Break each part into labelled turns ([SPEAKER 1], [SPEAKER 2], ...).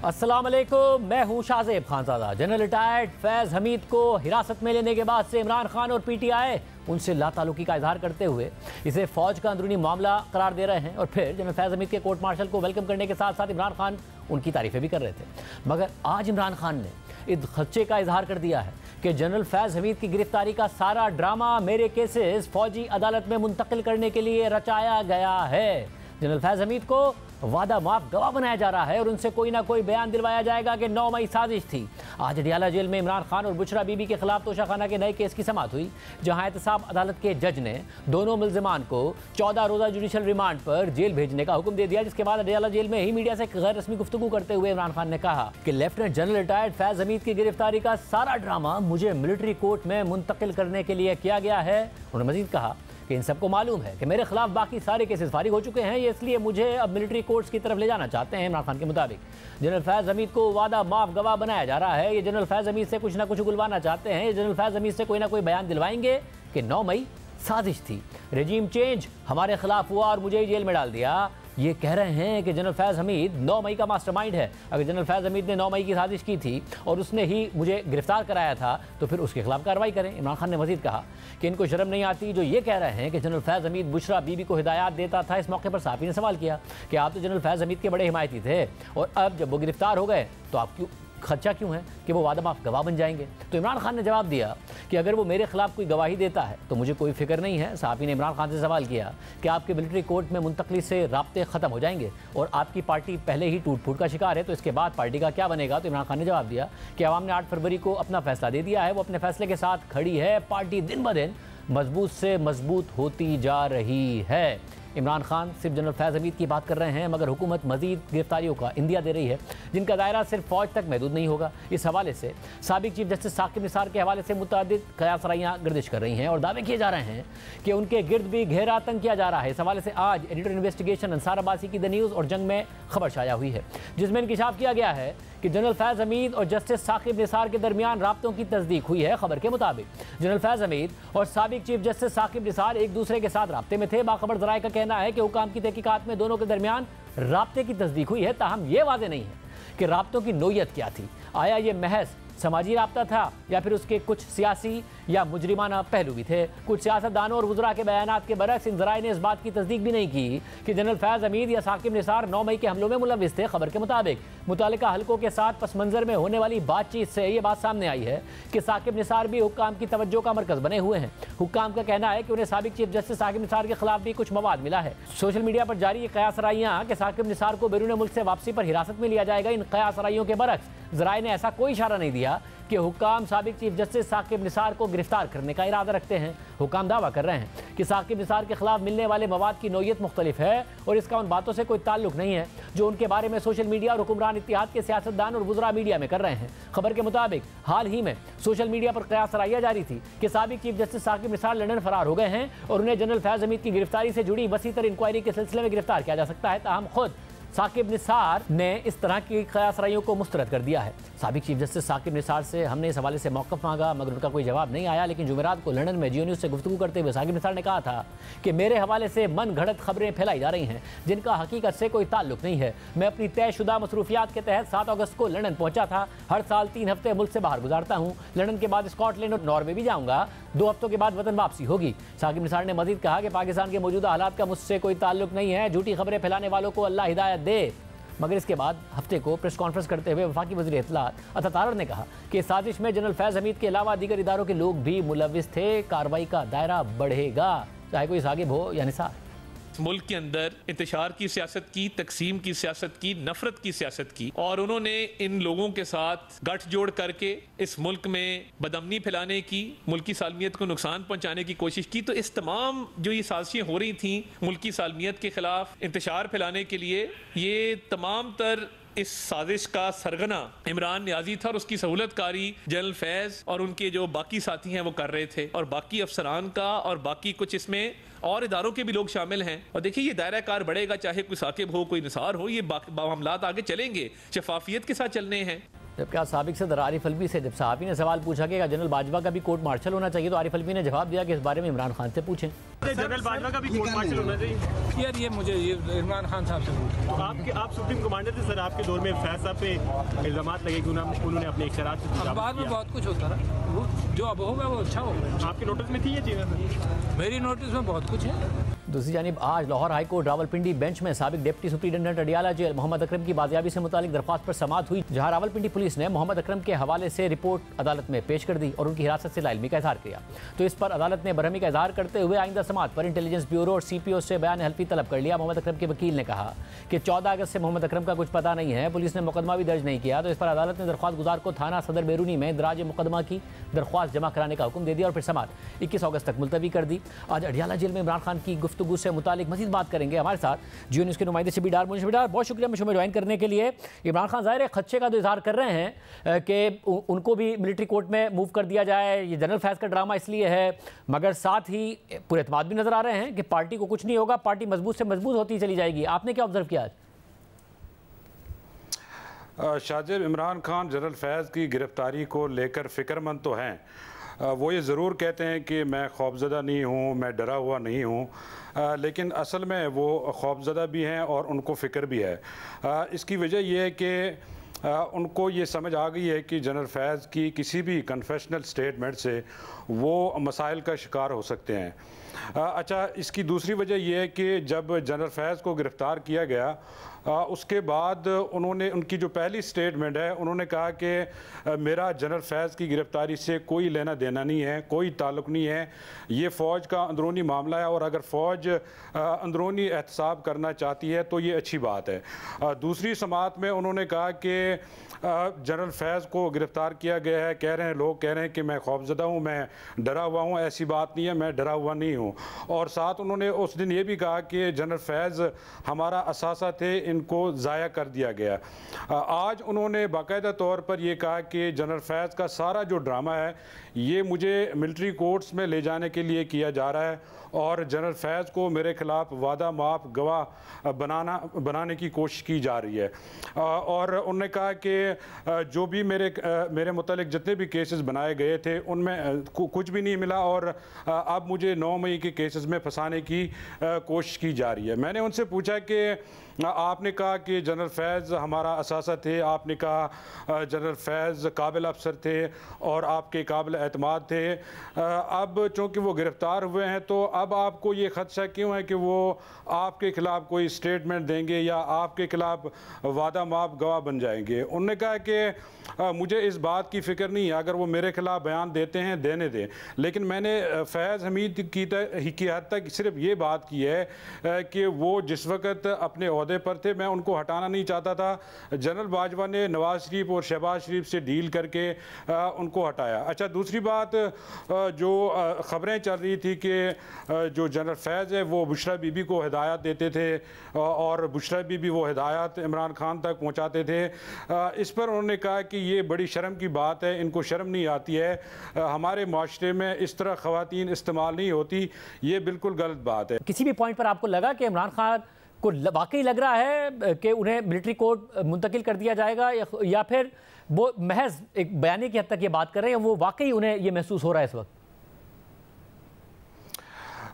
[SPEAKER 1] अस्सलाम वालेकुम, मैं हूं शाहजेब खानजादा। जनरल रिटायर्ड फैज़ हमीद को हिरासत में लेने के बाद से इमरान खान और पीटीआई उनसे लाताल्लुकी का इजहार करते हुए इसे फौज का अंदरूनी मामला करार दे रहे हैं। और फिर जनरल फैज़ हमीद के कोर्ट मार्शल को वेलकम करने के साथ साथ इमरान खान उनकी तारीफें भी कर रहे थे। मगर आज इमरान खान ने इस खदशे का इजहार कर दिया है कि जनरल फैज़ हमीद की गिरफ्तारी का सारा ड्रामा मेरे केसेस फौजी अदालत में मुंतकिल करने के लिए रचाया गया है। जनरल फैज़ हमीद को वादा माफ गवाह बनाया जा रहा है और उनसे कोई ना कोई बयान दिलवाया जाएगा कि 9 मई साजिश थी। आज अडियाला जेल में इमरान खान और बुशरा बीबी के खिलाफ तोशाखाना के नए केस की समाअत हुई, जहां एहतसाब अदालत के जज ने दोनों मुल्जिमान को 14 रोजा जुडिशल रिमांड पर जेल भेजने का हुक्म दे दिया। जिसके बाद अडियाला जेल में ही मीडिया से गैर रस्मी गुफ्तगू करते हुए इमरान खान ने कहा कि लेफ्टिनेंट जनरल रिटायर्ड फैज़ हमीद की गिरफ्तारी का सारा ड्रामा मुझे मिलिट्री कोर्ट में मुंतकिल करने के लिए किया गया है। उन्होंने मजीद कहा कि इन सबको मालूम है कि मेरे खिलाफ बाकी सारे केसेस फारिग हो चुके हैं, ये इसलिए मुझे अब मिलिट्री कोर्ट्स की तरफ ले जाना चाहते हैं। इमरान खान के मुताबिक जनरल फैज़ हमीद को वादा माफ गवाह बनाया जा रहा है। ये जनरल फैज़ हमीद से कुछ ना कुछ उगलवाना चाहते हैं। ये जनरल फैज़ हमीद से कोई ना कोई बयान दिलवाएंगे कि 9 मई साजिश थी, रेजीम चेंज हमारे खिलाफ हुआ और मुझे ही जेल में डाल दिया। ये कह रहे हैं कि जनरल फैज़ हमीद 9 मई का मास्टरमाइंड है। अगर जनरल फैज़ हमीद ने 9 मई की साजिश की थी और उसने ही मुझे गिरफ्तार कराया था तो फिर उसके खिलाफ कार्रवाई करें। इमरान खान ने मजीद कहा कि इनको शर्म नहीं आती जो ये कह रहे हैं कि जनरल फैज़ हमीद बुशरा बीबी को हिदायत देता था। इस मौके पर साफ़ी ने सवाल किया कि आप तो जनरल फैज़ हमीद के बड़े हिमायती थे और अब जब वो गिरफ्तार हो गए तो आप क्यों खदशा क्यों है कि वो वादा माफ गवाह बन जाएंगे। तो इमरान खान ने जवाब दिया कि अगर वो मेरे खिलाफ कोई गवाही देता है तो मुझे कोई फिक्र नहीं है। साफ़ी ने इमरान खान से सवाल किया कि आपके मिलिट्री कोर्ट में मुंतकली से राब्ते ख़त्म हो जाएंगे और आपकी पार्टी पहले ही टूट फूट का शिकार है, तो इसके बाद पार्टी का क्या बनेगा। तो इमरान खान ने जवाब दिया कि अवाम ने 8 फरवरी को अपना फैसला दे दिया है, वो अपने फैसले के साथ खड़ी है, पार्टी दिन ब दिन मजबूत से मजबूत होती जा रही है। इमरान खान सिर्फ जनरल फैज़ हमीद की बात कर रहे हैं, मगर हुकूमत मजीद गिरफ्तारियों का इंदिया दे रही है जिनका दायरा सिर्फ फौज तक महदूद नहीं होगा। इस हवाले से साबिक चीफ जस्टिस साकिब निसार के हवाले से मुतअद्दिद कयासराइयाँ गर्दिश कर रही हैं और दावे किए जा रहे हैं कि उनके गिर्द भी घेरा तंग किया जा रहा है। इस हवाले से आज एडिटर इन्वेस्टिगेशन अंसार अब्बासी की द न्यूज़ और जंग में खबर शाया हुई है, जिसमें इंकिशाफ किया गया है कि जनरल फैज़ हमीद और जस्टिस साकिब निसार के दरमियान राब्तों की तस्दीक हुई है। खबर के मुताबिक जनरल फैज़ हमीद और साबिक चीफ जस्टिस साकिब निसार एक दूसरे के साथ राब्ते में थे। बाखबर ज़राए का कहना है कि हुकाम की तहकीकात में दोनों के दरमियान राब्ते की तस्दीक हुई है, ताहम ये वाज़ेह नहीं है कि राब्तों की नोयत क्या थी। आया ये महज समाजी राब्ता था या फिर उसके कुछ सियासी या मुजरिमाना पहलू भी थे। कुछ सियासतदानों और वज़रा के बयानात के बरक्स इन ज़राए ने इस बात की तस्दीक भी नहीं की कि जनरल फैज़ हमीद या साकिब निसार 9 मई के हमलों में मुलव्विस थे। खबर के मुताबिक मुतालिका हलकों के साथ पस मंज़र में होने वाली बातचीत से ये बात सामने आई है कि साकिब निसार भी हुक्काम की तवज्जो का मरकज़ बने हुए हैं। हुक्काम का कहना है कि उन्हें साबिक चीफ जस्टिस साकिब निसार के खिलाफ भी कुछ मवाद मिला है। सोशल मीडिया पर जारी कयासराइयाँ कि साकिब निसार को बैरून मुल्क से वापसी पर हिरासत में लिया जाएगा, इन कयासराइयों के बरक्स ज़राए ने ऐसा कोई इशारा नहीं दिया कि हुक्काम साबिक चीफ जस्टिस साकिब निसार को गिरफ्तार करने का इरादा रखते हैं। हुक्काम दावा कर रहे हैं कि साकिब निसार के खिलाफ मिलने वाले मवाद की नोयत मुख्तलिफ है और इसका उन बातों से कोई ताल्लुक नहीं है जो उनके बारे में सोशल मीडिया और हुक्मरान इत्तेहाद के सियासतदान और वज़रा मीडिया में कर रहे हैं। खबर के मुताबिक हाल ही में सोशल मीडिया पर कयासराइयाँ जारी थी कि साबिक chief justice Saqib Nisar London फरार हो गए हैं और उन्हें जनरल फैज़ हमीद की गिरफ्तारी से जुड़ी वसीतर इंक्वायरी के सिलसिले में गिरफ्तार किया जा सकता है। ताहम खुद साकिब निसार ने इस तरह की कयासराइयों को मुस्तरद कर दिया है। साबिक चीफ जस्टिस साकिब निसार से हमने इस हवाले से मौक़िफ़ मांगा मगर उनका कोई जवाब नहीं आया। लेकिन जुमेरात को लंदन में जियो न्यूज़ से गुफ्तगू करते हुए साकिब निसार ने कहा था कि मेरे हवाले से मन घड़त खबरें फैलाई जा रही हैं जिनका हकीकत से कोई ताल्लुक नहीं है। मैं अपनी तयशुदा मसरूफियात के तहत 7 अगस्त को लंदन पहुंचा था। हर साल 3 हफ्ते मुल्क से बाहर गुजारता हूँ। लंदन के बाद स्कॉटलैंड और नॉर्वे भी जाऊँगा। 2 हफ्तों के बाद वतन वापसी होगी। साकिब निसार ने मजीद कहा कि पाकिस्तान के मौजूदा हालात का मुझसे कोई ताल्लुक नहीं है। झूठी खबरें फैलाने वालों को अल्लाह हिदायत दे। मगर इसके बाद हफ्ते को प्रेस कॉन्फ्रेंस करते हुए वफाकी वज़ीर इत्तलात अता तारर ने कहा कि साजिश में जनरल फैज़ हमीद के अलावा दीगर इदारों के लोग भी मुलव्विस थे। कार्रवाई का दायरा बढ़ेगा, चाहे कोई साकिब हो या निसार।
[SPEAKER 2] मुल्क के अंदर इंतशार की सियासत की, तकसीम की सियासत की, नफरत की सियासत की और उन्होंने इन लोगों के साथ गठजोड़ करके इस मुल्क में बदअमनी फैलाने की, मुल्की सालमियत को नुकसान पहुंचाने की कोशिश की। तो इस तमाम जो ये साजिशें हो रही थी मुल्की सालमियत के खिलाफ इंतशार फैलाने के लिए, ये तमाम तर इस साजिश का सरगना इमरान नियाजी था और उसकी सहूलतकारी जनरल फैज़ और उनके जो बाकी साथी हैं वो कर रहे थे और बाकी अफसरान का और बाकी कुछ इसमें और इदारों के भी लोग शामिल हैं। और देखिए ये दायरा कार बढ़ेगा, चाहे कोई साकिब हो कोई निसार हो, ये मामलात आगे चलेंगे, शफाफियत के साथ चलने हैं।
[SPEAKER 1] जबकि आज साबिक सदर आरिफ अलवी से जब सहाफ़ी ने सवाल पूछा कि जनरल बाजवा का भी कोर्ट मार्शल होना चाहिए, तो आरिफ अलवी ने जवाब दिया कि इस बारे में इमरान खान से पूछें।
[SPEAKER 3] जनरल बाजवा का भी कोर्ट मार्शल होना चाहिए
[SPEAKER 4] यार, ये मुझे इमरान खान साहब से पूछें।
[SPEAKER 3] आप सुप्रीम कमांडर थे सर, आपके दौर में फैज साहब पे इल्जाम लगे कि उन्होंने अपने इख्तियारात से
[SPEAKER 4] अखबार में बहुत कुछ होता रहा, वो जो अब होगा वो अच्छा होगा।
[SPEAKER 3] आपके नोटिस में थी ये चीज़ें?
[SPEAKER 4] मेरी नोटिस में बहुत कुछ है।
[SPEAKER 1] दूसरी जानिब आज Lahore high court Rawalpindi bench में साबिक डिप्टी सुप्रीडेंटेंट अडियाला जेल मोहम्मद अकरम की बाजियाबी से मुतालिक दरख्वास्त पर समाअत हुई, जहां रावलपिंडी पुलिस ने मोहम्मद अकरम के हवाले से रिपोर्ट अदालत में पेश कर दी और उनकी हिरासत से लाइलमी का इजहार किया। तो इस पर अदालत ने बरहमी का इजहार करते हुए आइंदा समाअत पर इंटेलिजेंस ब्यूरो और CPO से बयान हल्फी तलब कर लिया। मोहम्मद अकरम के वकील ने कहा कि 14 अगस्त से मोहम्मद अकरम का कुछ पता नहीं है, पुलिस ने मुकदमा भी दर्ज नहीं किया, तो इस पर अदालत ने दरख्वास्त गुजार को थाना सदर बैरूनी में दराज मुकदमा की दरख्वास्त जमा कराने का हुक्म दे दिया और फिर समाअत 21 अगस्त तक मुलतवी कर दी। आज अडियाला जेल में इमरान खान की गुफ्तगू से मुतालिक मजीद बात करेंगे। हमारे साथ जियो न्यूज़ के नुमाइंदे शबीडार बहुत शुक्रिया मुझे ज्वाइन करने के लिए। इमरान खान ज़ाहिर है खदशे का तो इजहार कर रहे हैं कि उनको भी मिलिट्री कोर्ट में मूव कर दिया जाए, ये जनरल फैज़ का ड्रामा इसलिए है, मगर साथ ही पूरे एतमाद भी नजर आ रहे हैं कि पार्टी को कुछ नहीं होगा, पार्टी मजबूत से मजबूत होती चली जाएगी। आपने क्या ऑब्जर्व किया आज?
[SPEAKER 5] शाजिर, इमरान खान जनरल फैज़ की गिरफ्तारी को लेकर फ़िक्रमंद तो हैं। वो ये ज़रूर कहते हैं कि मैं खौफज़दा नहीं हूँ, मैं डरा हुआ नहीं हूँ, लेकिन असल में वो खौफज़दा भी हैं और उनको फ़िक्र भी है। इसकी वजह यह है कि उनको ये समझ आ गई है कि जनरल फैज़ की किसी भी कन्फेशनल स्टेटमेंट से वो मसाइल का शिकार हो सकते हैं। अच्छा, इसकी दूसरी वजह यह है कि जब जनरल फैज़ को गिरफ़्तार किया गया उसके बाद उन्होंने उनकी जो पहली स्टेटमेंट है, उन्होंने कहा कि मेरा जनरल फैज़ की गिरफ़्तारी से कोई लेना देना नहीं है, कोई ताल्लुक़ नहीं है, ये फ़ौज का अंदरूनी मामला है और अगर फ़ौज अंदरूनी एहतसाब करना चाहती है तो ये अच्छी बात है। दूसरी समाअत में उन्होंने कहा कि जनरल फैज़ को गिरफ़्तार किया गया है, कह रहे हैं लोग कह रहे हैं कि मैं खौफज़दा हूँ, मैं डरा हुआ हूँ, ऐसी बात नहीं है, मैं डरा हुआ नहीं हूँ। और साथ उन्होंने उस दिन ये भी कहा कि जनरल फैज़ हमारा असासा थे, इनको ज़ाया कर दिया गया। आज उन्होंने बाकायदा तौर पर यह कहा कि जनरल फैज़ का सारा जो ड्रामा है ये मुझे मिलिट्री कोर्ट्स में ले जाने के लिए किया जा रहा है और जनरल फैज़ को मेरे ख़िलाफ़ वादा माफ़ गवाह बनाने की कोशिश की जा रही है। और उन्होंने कहा कि जो भी मेरे मुतालिक जितने भी केसेस बनाए गए थे उनमें कुछ भी नहीं मिला और अब मुझे 9 मई के केसेस में फंसाने की कोशिश की जा रही है। मैंने उनसे पूछा कि आपने कहा कि जनरल फैज़ हमारा असासा थे, आपने कहा जनरल फैज़ काबिल अफसर थे और आपके काबिल एतमाद थे, अब चूँकि वो गिरफ़्तार हुए हैं तो अब आपको ये ख़दशा क्यों है कि वो आपके ख़िलाफ़ कोई स्टेटमेंट देंगे या आपके ख़िलाफ़ वादा माफ़ गवाह बन जाएंगे। उन्होंने कहा कि मुझे इस बात की फ़िक्र नहीं है, अगर वो मेरे ख़िलाफ़ बयान देते हैं देने दें, लेकिन मैंने फैज़ हमीद की हद तक सिर्फ ये बात की है कि वो जिस वक़्त अपने ओहदे पर थे मैं उनको हटाना नहीं चाहता था। जनरल बाजवा ने नवाज शरीफ और शहबाज शरीफ से डील करके उनको हटाया। अच्छा, दूसरी बात जो ख़बरें चल रही थी कि जो जनरल फैज़ है वो बुशरा बीबी को हिदायत देते थे और बुशरा बीबी वो हिदायत इमरान खान तक पहुँचाते थे, इस पर उन्होंने कहा कि ये बड़ी शर्म की बात है, इनको शर्म नहीं आती है, हमारे माशरे में इस तरह ख़वातीन इस्तेमाल नहीं होती, ये बिल्कुल गलत बात है।
[SPEAKER 1] किसी भी पॉइंट पर आपको लगा कि इमरान खान को वाकई लग रहा है कि उन्हें मिलिट्री कोर्ट मुंतकिल कर दिया जाएगा या फिर वो महज एक बयानी की हद तक ये बात कर रहे हैं, वो वाकई उन्हें ये महसूस हो रहा है इस वक्त?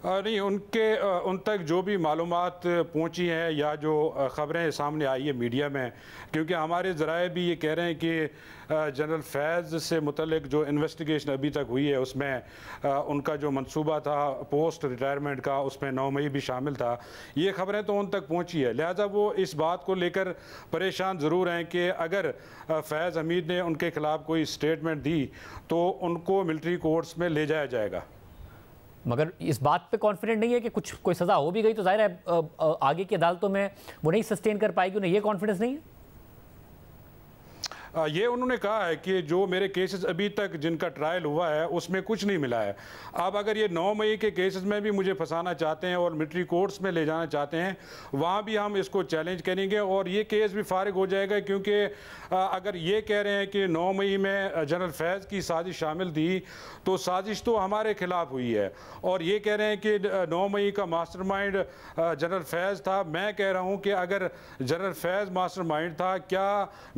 [SPEAKER 5] नहीं, उन तक जो भी मालूमात पहुंची हैं या जो ख़बरें सामने आई है मीडिया में, क्योंकि हमारे ज़राए भी ये कह रहे हैं कि जनरल फैज़ से मुतल्लिक जो इन्वेस्टिगेशन अभी तक हुई है उसमें उनका जो मंसूबा था पोस्ट रिटायरमेंट का उसमें 9 मई भी शामिल था, ये ख़बरें तो उन तक पहुंची है, लिहाजा वो इस बात को लेकर परेशान ज़रूर हैं कि अगर फैज़ हमीद ने उनके ख़िलाफ़ कोई स्टेटमेंट दी तो उनको मिलिट्री कोर्ट्स में ले जाया जाएगा।
[SPEAKER 1] मगर इस बात पे कॉन्फिडेंट नहीं है कि कोई सज़ा हो भी गई तो जाहिर है आगे की अदालतों में वो नहीं सस्टेन कर पाएगी, उन्हें ये कॉन्फिडेंस नहीं है?
[SPEAKER 5] ये उन्होंने कहा है कि जो मेरे केसेस अभी तक जिनका ट्रायल हुआ है उसमें कुछ नहीं मिला है। अब अगर ये 9 मई के केसेस में भी मुझे फंसाना चाहते हैं और मिलिट्री कोर्ट्स में ले जाना चाहते हैं, वहाँ भी हम इसको चैलेंज करेंगे और ये केस भी फारिग हो जाएगा, क्योंकि अगर ये कह रहे हैं कि 9 मई में जनरल फैज़ की साजिश शामिल थी तो साजिश तो हमारे खिलाफ हुई है, और ये कह रहे हैं कि 9 मई का मास्टरमाइंड जनरल फैज़ था। मैं कह रहा हूँ कि अगर जनरल फैज़ मास्टरमाइंड था, क्या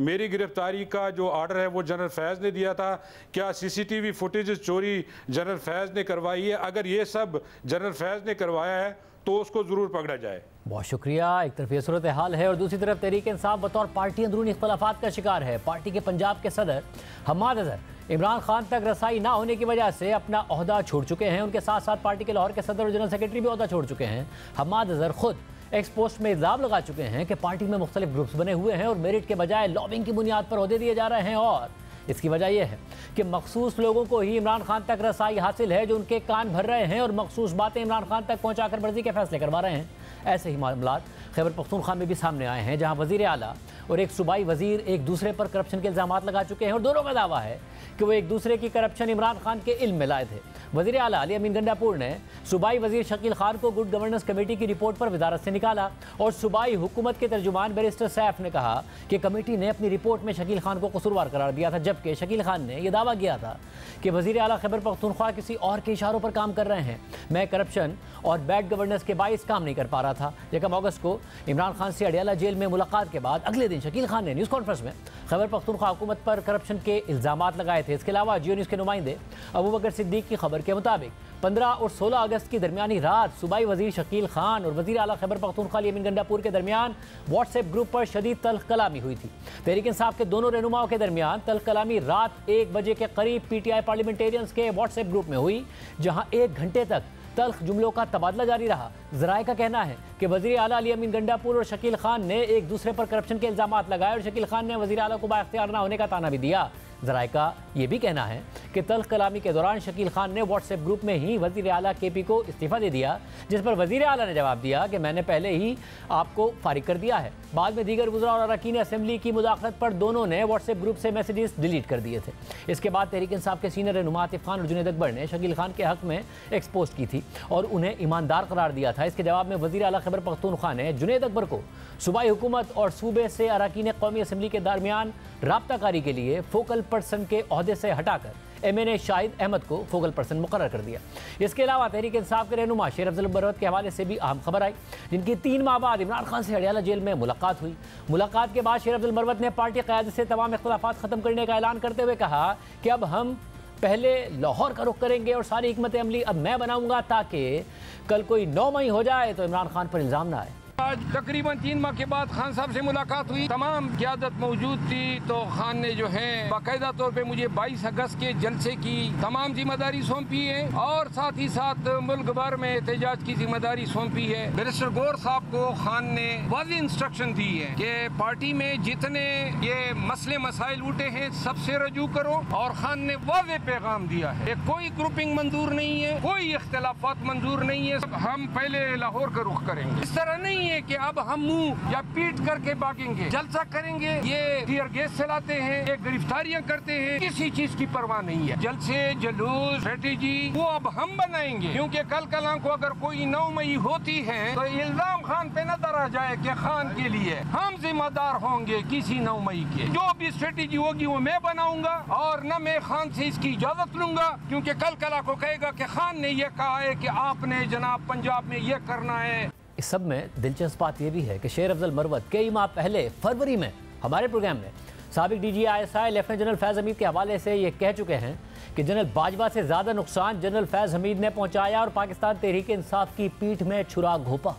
[SPEAKER 5] मेरी गिरफ्तारी गिरफ्तारी का जो आर्डर है वो जनरल फैज़ ने दिया था, क्या CCTV फुटेज चोरी जनरल फैज़ ने करवाई है? अगर ये सब जनरल फैज़ ने करवाया है तो उसको ज़रूर पकड़ा जाए।
[SPEAKER 1] बहुत शुक्रिया। एक तरफ ये सूरत हाल है और दूसरी तरफ तहरीक इंसाफ बतौर पार्टी अंदरूनी इख्तलाफात का शिकार है। पार्टी के पंजाब के सदर हम्माद अजहर इमरान खान तक रसाई ना होने की वजह से अपना ओहदा छोड़ चुके हैं। उनके साथ साथ पार्टी के लाहौर के सदर और जनरल सेक्रेटरी भी ओहदा छोड़ चुके हैं। हम्माद अजहर खुद एक्स पोस्ट में इल्ज़ाम लगा चुके हैं कि पार्टी में मुख्तलिफ ग्रुप्स बने हुए हैं और मेरिट के बजाय लॉबिंग की बुनियाद पर ओहदे दिए जा रहे हैं। और इसकी वजह यह है कि मखसूस लोगों को ही इमरान खान तक रसाई हासिल है, जो उनके कान भर रहे हैं और मखसूस बातें इमरान खान तक पहुँचाकर मर्जी के फैसले करवा रहे हैं। ऐसे ही मामला खैबर पख्तूनख्वा में भी सामने आए हैं, जहां वजीर आला और एक सूबाई वजीर एक दूसरे पर करप्शन के इल्ज़ाम लगा चुके हैं और दोनों का दावा है कि वो एक दूसरे की करप्शन इमरान खान के इल्म में लाए थे। वजीर आला अली अमीन गंडापुर ने सूबाई वजीर शकील खान को गुड गवर्नेंस कमेटी की रिपोर्ट पर वजारत से निकाला और सूबाई हुकूमत के तर्जुमान बैरिस्टर सैफ ने कहा कि कमेटी ने अपनी रिपोर्ट में शकील खान को कसूरवार करार दिया था, जबकि शकील खान ने यह दावा किया था कि वजीर आला खैबर पख्तूनख्वा किसी और के इशारों पर काम कर रहे हैं। मैं करप्शन और बैड गवर्नेंस के बाइस काम नहीं कर पा रहा था। 1 अगस्त को इमरान खान से अडियाला जेल में मुलाकात के बाद अगले दिन शकील खान ने न्यूज़ कॉन्फ्रेंस में खैबर पख्तूनख्वा हुकूमत पर करप्शन के इल्ज़ाम लगाए थे। इसके अलावा जियो न्यूज़ के नुमाइंदे अबू बकर सिद्दीक की खबर के मुताबिक 15 और 16 अगस्त की दरमियानी रात सूबाई वजीर शकील खान और वजीर आला खैबर पख्तूनख्वा अली अमीन गंडापुर के दरमियान व्हाट्सएप ग्रुप पर शदीद तल्ख कलामी हुई थी। तहरीक इंसाफ के दोनों रहनुमाओं के दरमियान तल्ख कलामी रात 1 बजे के करीब PTI पार्लियामेंटेरियंस के व्हाट्सएप ग्रुप में हुई, जहां 1 घंटे तक तल्ख जुमलों का तबादला जारी रहा। ज़राए का कहना है कि वज़ीर आला अली अमीन गंडापुर और शकील खान ने एक दूसरे पर करप्शन के इल्ज़ाम लगाए और शकील खान ने वज़ीर आला को बाइख्तियार ना होने का ताना भी दिया। ज़राए का ये भी कहना है कि तल्ख कलामी के दौरान शकील खान ने व्हाट्सएप ग्रुप में ही वज़ीर आला KP को इस्तीफ़ा दे दिया, जिस पर वज़ीर आला ने जवाब दिया कि मैंने पहले ही आपको फारिग कर दिया है। बाद में दीगर वज़रा और अरकान असेंबली की मुदाखलत पर दोनों ने व्हाट्सएप ग्रुप से मैसेजेस डिलीट कर दिए थे। इसके बाद तहरीक इंसाफ के सीनियर रहनुमा आतिफ खान और जुनैद अकबर ने शकील खान के हक़ में एक्सपोस्ट की थी और उन्हें ईमानदार करार दिया था। इसके जवाब में वज़ीर आला खैबर पख्तूनख्वा ने जुनैद अकबर को सूबाई हुकूमत और सूबे से अरकान कौमी असम्बली के दरमियान राब्ताकारी के लिए फोकल पर्सन के ओहदे से हटाकर MNA शाहिद अहमद को फोकल पर्सन मुकर्रर कर दिया। इसके अलावा तहरीक इंसाफ के रहनुमा शेर अफजल मरवत के हवाले से भी अहम खबर आई, जिनकी 3 माह बाद इमरान खान से अडियाला जेल में मुलाकात हुई। मुलाकात के बाद शेर अफजल मरवत ने पार्टी क़यादत से तमाम इख्तलाफात ख़त्म करने का ऐलान करते हुए कहा कि अब हम पहले लाहौर का रुख करेंगे और सारी हिकमत अमली अब मैं बनाऊंगा, ताकि कल कोई 9 मई हो जाए तो इमरान खान पर इल्ज़ाम ना आए।
[SPEAKER 4] आज तकरीबन 3 माह के बाद खान साहब से मुलाकात हुई, तमाम क़यादत मौजूद थी, तो खान ने जो है बाकायदा तौर पे मुझे 22 अगस्त के जलसे की तमाम जिम्मेदारी सौंपी है और साथ ही साथ मुल्क भर में एहतजाज की जिम्मेदारी सौंपी है। बैरिस्टर गौर साहब को खान ने वाज़ेह इंस्ट्रक्शन दी है कि पार्टी में जितने ये मसले मसाइल उठे हैं सबसे रजू करो, और खान ने वाज़ेह पैगाम दिया है कि कोई ग्रुपिंग मंजूर नहीं है, कोई इख्तलाफात मंजूर नहीं है, हम पहले लाहौर का रुख करेंगे। इस तरह नहीं है कि अब हम मुंह या पीट करके भागेंगे, जलसा करेंगे, ये टीयर गैस चलाते हैं, ये गिरफ्तारियां करते हैं, किसी चीज की परवाह नहीं है। जलसे जुलूस स्ट्रेटेजी वो अब हम बनाएंगे, क्योंकि कल कलां को अगर कोई 9 मई होती है तो इल्जाम खान पे न दरा जाए कि खान के लिए हम जिम्मेदार होंगे किसी 9 मई के। जो भी स्ट्रेटेजी होगी वो मैं बनाऊंगा और न मैं खान से इसकी इजाजत लूंगा, क्योंकि कल कला को कहेगा कि खान ने यह कहा है कि आपने जनाब पंजाब में यह करना है।
[SPEAKER 1] इस सब में दिलचस्प बात यह भी है कि शेर अफजल मरवत कई माह पहले फरवरी में हमारे प्रोग्राम में साबिक DG ISI लेफ्टिनेंट जनरल फैज़ हमीद के हवाले से ये कह चुके हैं कि जनरल बाजवा से ज़्यादा नुकसान जनरल फैज़ हमीद ने पहुंचाया और पाकिस्तान तहरीक इंसाफ की पीठ में छुरा घोंपा।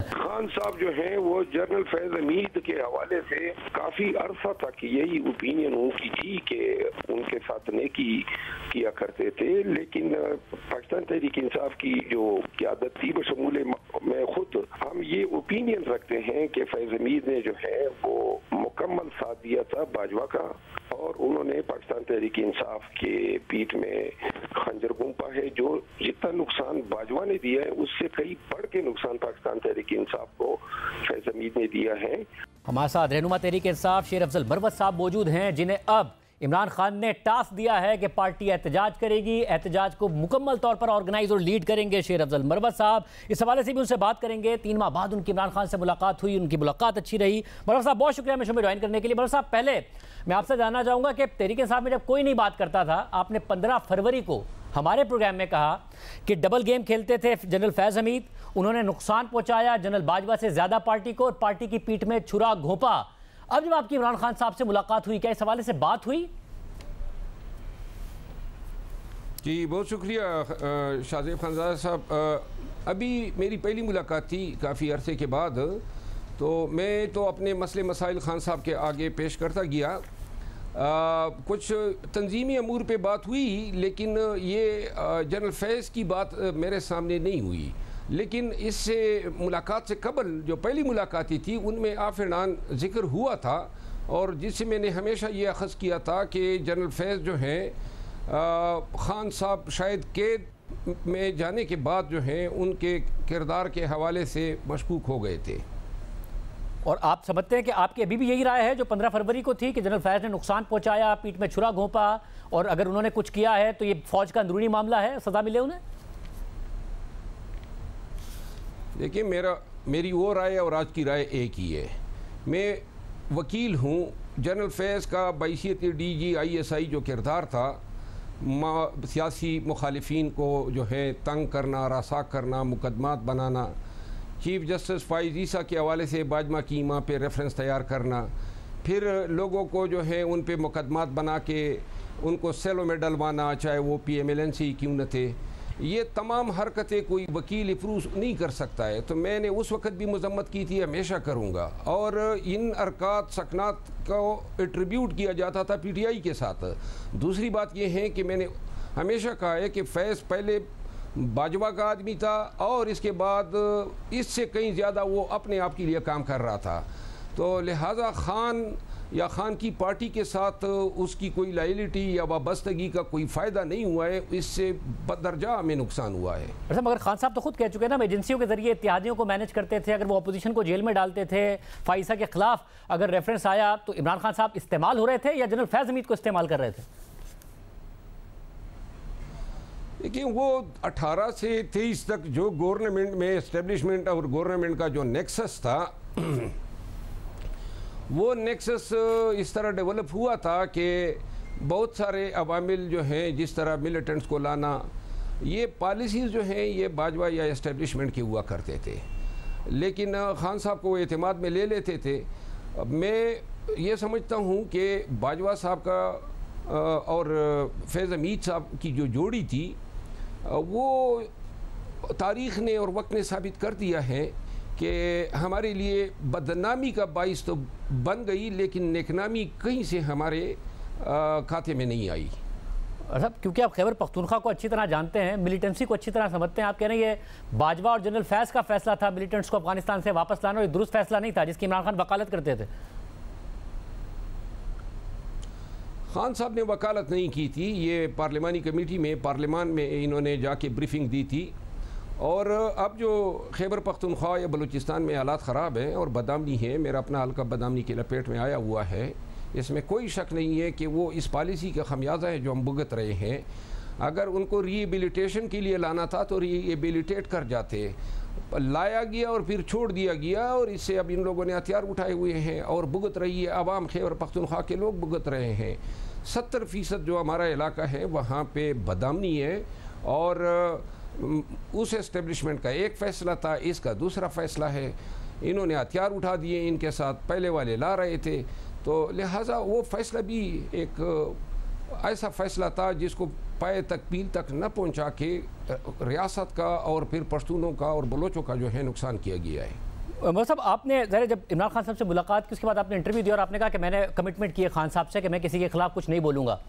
[SPEAKER 6] खान साहब जो हैं वो जनरल फैज़ हमीद के हवाले से काफ़ी अरसा तक यही ओपिनियन उनकी थी कि उनके साथ नेकी किया करते थे, लेकिन पाकिस्तान तहरीक इंसाफ की जो क़यादत थी बशमूल में खुद हम ये ओपिनियन रखते हैं कि फैज़ हमीद ने जो है वो मुकम्मल साथ दिया था बाजवा का, और उन्होंने पाकिस्तान तहरीक इंसाफ के पीठ में खंजर घूंपा है। जो जितना नुकसान बाजवा ने दिया है उससे कई बढ़ के नुकसान पाकिस्तान तहरीक इंसाफ को फैज़ हमीद ने दिया है।
[SPEAKER 1] हमारे साथ रहनुमा तहरीक इंसाफ शेर अफजल मरवत साहब मौजूद हैं, जिन्हें अब इमरान खान ने टास्क दिया है कि पार्टी एहतजाज करेगी, एहतजाज को मुकम्मल तौर पर ऑर्गेनाइज और लीड करेंगे शेर अफजल मरवत साहब। इस हवाले से भी उनसे बात करेंगे। 3 माह बाद उनकी इमरान खान से मुलाकात हुई, उनकी मुलाकात अच्छी रही। मरवत साहब बहुत शुक्रिया मैं शो में ज्वाइन करने के लिए। मरवत साहब, पहले मैं आपसे जानना चाहूँगा कि तहरीक इंसाफ में जब कोई नहीं बात करता था, आपने 15 फरवरी को हमारे प्रोग्राम में कहा कि डबल गेम खेलते थे जनरल फैज़ हमीद, उन्होंने नुकसान पहुँचाया जनरल बाजवा से ज़्यादा पार्टी को और पार्टी की पीठ में छुरा घोंपा। अब जब आपकी इमरान खान साहब से मुलाकात हुई, क्या इस हवाले से बात हुई?
[SPEAKER 4] जी बहुत शुक्रिया शाहजेब खानज़ादा साहब। अभी मेरी पहली मुलाकात थी काफ़ी अरसे के बाद, तो मैं तो अपने मसले मसाइल खान साहब के आगे पेश करता गया। कुछ तंजीमी अमूर पे बात हुई, लेकिन ये जनरल फैज़ की बात मेरे सामने नहीं हुई। लेकिन इससे मुलाकात से कबल जो पहली मुलाकातें थी उनमें आफ एंड आन ज़िक्र हुआ था, और जिससे मैंने हमेशा ये अख़ज़ किया था कि जनरल फैज़ जो हैं ख़ान साहब शायद कैद में जाने के बाद जो हैं उनके किरदार के हवाले से मशकूक हो गए थे।
[SPEAKER 1] और आप समझते हैं कि आपकी अभी भी यही राय है जो 15 फरवरी को थी कि जनरल फैज़ ने नुकसान पहुंचाया, पीठ में छुरा घोंपा, और अगर उन्होंने कुछ किया है तो ये फौज का अंदरूनी मामला है, सज़ा मिले उन्हें?
[SPEAKER 4] देखिए मेरी वो राय और आज की राय एक ही है। मैं वकील हूँ। जनरल फैज़ का बैसियत DG/ISI जो किरदार था, सियासी मुखालिफिन को जो है तंग करना, रासा करना, मुकदमात बनाना, चीफ जस्टिस फ़ाइज़ ईसा के हवाले से बाजमा कीमा पे रेफरेंस तैयार करना, फिर लोगों को जो है उन पे मुकदमात बना के उनको सेलों में डलवाना, चाहे वो PMLN क्यों न थे, ये तमाम हरकतें कोई वकील अप्रूव नहीं कर सकता है। तो मैंने उस वक़्त भी मजम्मत की थी, हमेशा करूँगा। और इन अरकात सकनात को एट्रीब्यूट किया जाता था PTI के साथ। दूसरी बात यह है कि मैंने हमेशा कहा है कि फैज़ पहले बाजवा का आदमी था, और इसके बाद इससे कहीं ज़्यादा वो अपने आप के लिए काम कर रहा था। तो लिहाजा खान या खान की पार्टी के साथ उसकी कोई लायलिटी या वाबस्तगी का कोई फ़ायदा नहीं हुआ है, इससे बदरजा हमें नुकसान हुआ है।
[SPEAKER 1] अच्छा, मगर खान साहब तो खुद कह चुके हैं ना, एजेंसियों के जरिए इत्तेहादियों को मैनेज करते थे, अगर वो अपोजिशन को जेल में डालते थे, फाइसा के खिलाफ अगर रेफरेंस आया तो इमरान खान साहब इस्तेमाल हो रहे थे या जनरल फैज़ हमीद को इस्तेमाल कर रहे थे?
[SPEAKER 4] देखिए वो 18 से 23 तक जो गवर्नमेंट में एस्टेब्लिशमेंट और गवर्नमेंट का जो नेक्सस था वो नेक्सस इस तरह डेवलप हुआ था कि बहुत सारे अवामिल जो हैं, जिस तरह मिलिटेंट्स को लाना, ये पॉलिसीज़ जो हैं ये बाजवा या एस्टेब्लिशमेंट की हुआ करते थे, लेकिन खान साहब को एतमाद में ले लेते थे। मैं ये समझता हूँ कि बाजवा साहब का और फैज़ हमीद साहब की जो जोड़ी थी वो तारीख़ ने और वक्त ने साबित कर दिया है कि हमारे लिए बदनामी का बाइस तो बन गई, लेकिन नेकनामी कहीं से हमारे खाते में नहीं आई।
[SPEAKER 1] अच्छा, क्योंकि आप खैबर पख्तूनख्वा को अच्छी तरह जानते हैं, मिलिटेंसी को अच्छी तरह समझते हैं, आप कह रहे हैं ये बाजवा और जनरल फैज़ का फैसला था मिलिटेंट्स को अफगानिस्तान से वापस लाना, और दुरुस्त फैसला नहीं था जिसकी इमरान खान वकालत करते थे।
[SPEAKER 4] खान साहब ने वकालत नहीं की थी, ये पार्लिमानी कमेटी में पार्लिमान में इन्होंने जाके ब्रीफिंग दी थी। और अब जो खैबर पख्तूनख्वा या बलूचिस्तान में हालात ख़राब हैं और बदामनी है, मेरा अपना हल्का बदामनी के लपेट में आया हुआ है, इसमें कोई शक नहीं है कि वो इस पॉलिसी का खमियाजा है जो हम भुगत रहे हैं। अगर उनको रिहेबिलिटेशन के लिए लाना था तो रिहेबिलिटेट कर जाते, लाया गया और फिर छोड़ दिया गया, और इससे अब इन लोगों ने हथियार उठाए हुए हैं और भुगत रही है आवाम। खैबर पख्तूनख्वा के लोग भुगत रहे हैं। 70% जो हमारा इलाका है वहाँ पे बदामनी है, और उस एस्टेब्लिशमेंट का एक फ़ैसला था, इसका दूसरा फ़ैसला है। इन्होंने हथियार उठा दिए, इनके साथ पहले वाले ला रहे थे, तो लिहाजा वो फ़ैसला भी एक ऐसा फ़ैसला था जिसको पाए तक पील तक न पहुंचा के रियासत का और फिर पश्तूनों का और बलोचों का जो है नुकसान किया गया है।
[SPEAKER 1] मतलब आपने ज़रा जब इमरान खान साहब से मुलाकात की उसके बाद आपने इंटरव्यू दिया और आपने कहा कि मैंने कमिटमेंट की है खान साहब से कि मैं किसी के खिलाफ कुछ नहीं बोलूँगा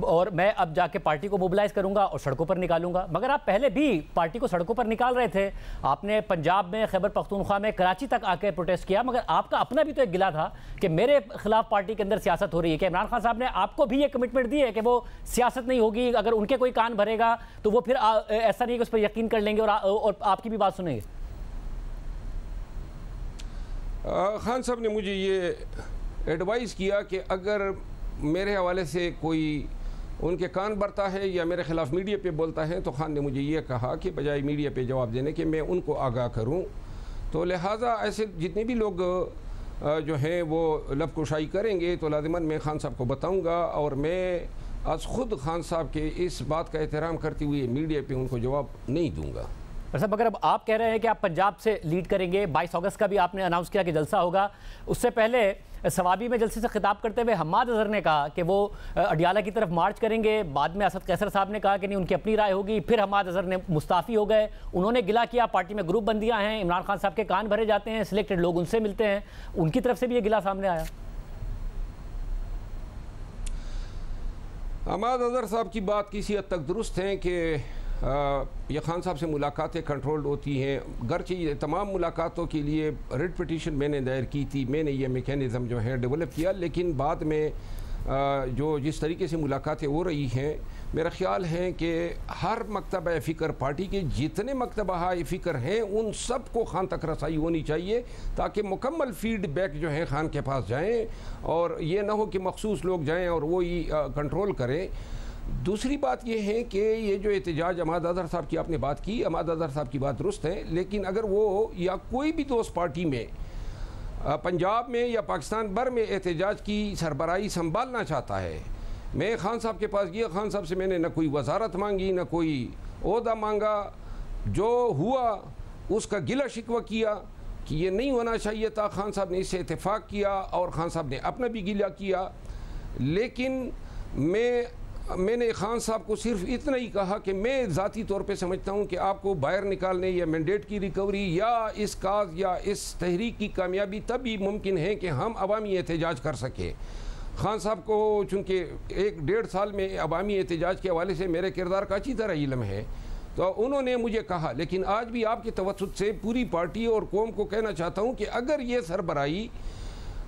[SPEAKER 1] और मैं अब जाके पार्टी को मोबिलाइज़ करूँगा और सड़कों पर निकालूंगा। मगर आप पहले भी पार्टी को सड़कों पर निकाल रहे थे, आपने पंजाब में, खैबर पख्तूनख्वा में, कराची तक आके प्रोटेस्ट किया, मगर आपका अपना भी तो एक गिला था कि मेरे खिलाफ पार्टी के अंदर सियासत हो रही है। कि इमरान खान साहब ने आपको भी ये कमिटमेंट दी है कि वो सियासत नहीं होगी, अगर उनके कोई कान भरेगा तो वो फिर ऐसा नहीं कि उस पर यकीन कर लेंगे और आपकी भी बात सुनेंगे?
[SPEAKER 4] खान साहब ने मुझे ये एडवाइस किया कि अगर मेरे हवाले से कोई उनके कान भरता है या मेरे ख़िलाफ़ मीडिया पे बोलता है, तो खान ने मुझे ये कहा कि बजाय मीडिया पे जवाब देने के मैं उनको आगाह करूं। तो लिहाजा ऐसे जितने भी लोग जो हैं वो लबकुशाई करेंगे तो लाजिमन मैं खान साहब को बताऊंगा, और मैं आज ख़ुद खान साहब के इस बात का एहतराम करते हुए मीडिया पे उनको जवाब नहीं दूँगा।
[SPEAKER 1] साहब, अगर अब आप कह रहे हैं कि आप पंजाब से लीड करेंगे, 22 अगस्त का भी आपने अनाउंस किया कि जलसा होगा, उससे पहले सवाबी में जलसे से खिताब करते हुए हम्माद अजहर ने कहा कि वो अडियाला की तरफ मार्च करेंगे। बाद में असद कैसर साहब ने कहा कि नहीं, उनकी अपनी राय होगी। फिर हम्माद अजहर ने मुस्ताफ़ी हो गए। उन्होंने गिला किया पार्टी में ग्रुप बंदियां हैं, इमरान खान साहब के कान भरे जाते हैं, सिलेक्टेड लोग उनसे मिलते हैं। उनकी तरफ से भी ये गिला सामने आया।
[SPEAKER 4] हम्माद अजहर साहब की बात किसी हद तक दुरुस्त है कि ये खान साहब से मुलाकातें कंट्रोल्ड होती हैं। गर्चे ये तमाम मुलाकातों के लिए रिट पिटीशन मैंने दायर की थी, मैंने ये मेकैनिज़म जो है डेवलप किया, लेकिन बाद में जो जिस तरीके से मुलाकातें हो रही हैं, मेरा ख्याल है कि हर मकतबा फ़िक्र पार्टी के जितने मकतबा फ़िक्र हैं उन सब को खान तक रसाई होनी चाहिए, ताकि मुकम्मल फीडबैक जो है खान के पास जाएँ और ये ना हो कि मखसूस लोग जाएँ और वो ही कंट्रोल करें। दूसरी बात यह है कि ये जो एहतजाज हम्माद अजहर साहब की आपने बात की, हम्माद अजहर साहब की बात दुरुस्त है, लेकिन अगर वो या कोई भी दोस्त पार्टी में पंजाब में या पाकिस्तान भर में एहतजाज की सरबराही संभालना चाहता है, मैं खान साहब के पास गया, खान साहब से मैंने न कोई वजारत मांगी न कोई ओहदा मांगा, जो हुआ उसका गिला शिकवा किया कि ये नहीं होना चाहिए था। खान साहब ने इससे इत्तेफाक किया और खान साहब ने अपना भी गिला किया, लेकिन मैंने खान साहब को सिर्फ इतना ही कहा कि मैं ज़ाती तौर पे समझता हूँ कि आपको बाहर निकालने या मैंडेट की रिकवरी या इस काज या इस तहरीक की कामयाबी तभी मुमकिन है कि हम अवामी एहतजाज कर सकें। खान साहब को चूँकि 1-1.5 साल में अवामी एहतजाज के हवाले से मेरे किरदार का अच्छी तरह इल्म है, तो उन्होंने मुझे कहा, लेकिन आज भी आपके तवज्जुह से पूरी पार्टी और कौम को कहना चाहता हूँ कि अगर ये सरबराही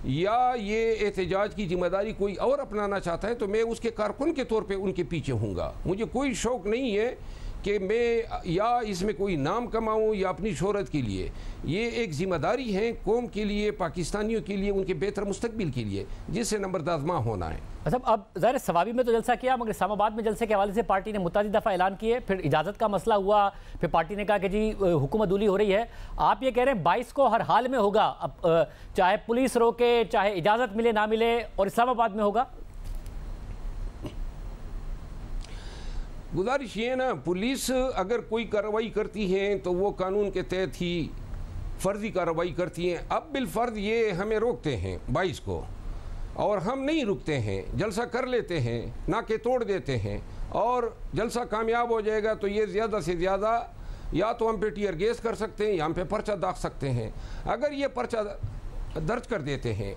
[SPEAKER 4] या ये एहतजाज की जिम्मेदारी कोई और अपनाना चाहता है तो मैं उसके कारकुन के तौर पे उनके पीछे हूँगा। मुझे कोई शौक़ नहीं है कि मैं या इसमें कोई नाम कमाऊँ या अपनी शोहरत के लिए। ये एक ज़िम्मेदारी है कौम के लिए, पाकिस्तानियों के लिए, उनके बेहतर मुस्तकबिल के लिए, जिससे नंबरदाजमा होना है।
[SPEAKER 1] अच्छा, अब ज़ाहिर सवाबी में तो जलसा किया, मगर इस्लामाबाद में जलसे के हवाले से पार्टी ने मुतअद्दिद दफ़ा ऐलान किए, फिर इजाज़त का मसला हुआ, फिर पार्टी ने कहा कि जी हुकूमत अदूली हो रही है। आप ये कह रहे हैं 22 को हर हाल में होगा, अब चाहे पुलिस रोके, चाहे इजाज़त मिले ना मिले, और इस्लामाबाद में होगा।
[SPEAKER 4] गुजारिश ये ना, पुलिस अगर कोई कार्रवाई करती है तो वो कानून के तहत ही फ़र्ज़ी कार्रवाई करती हैं। अब बिलफ़र्ज़ ये हमें रोकते हैं 22 को, और हम नहीं रुकते हैं, जलसा कर लेते हैं, नाके तोड़ देते हैं, और जलसा कामयाब हो जाएगा तो ये ज़्यादा से ज़्यादा या तो हम पे टीयर गैस कर सकते हैं या हम पे पर्चा दाग सकते हैं। अगर ये पर्चा दर्ज कर देते हैं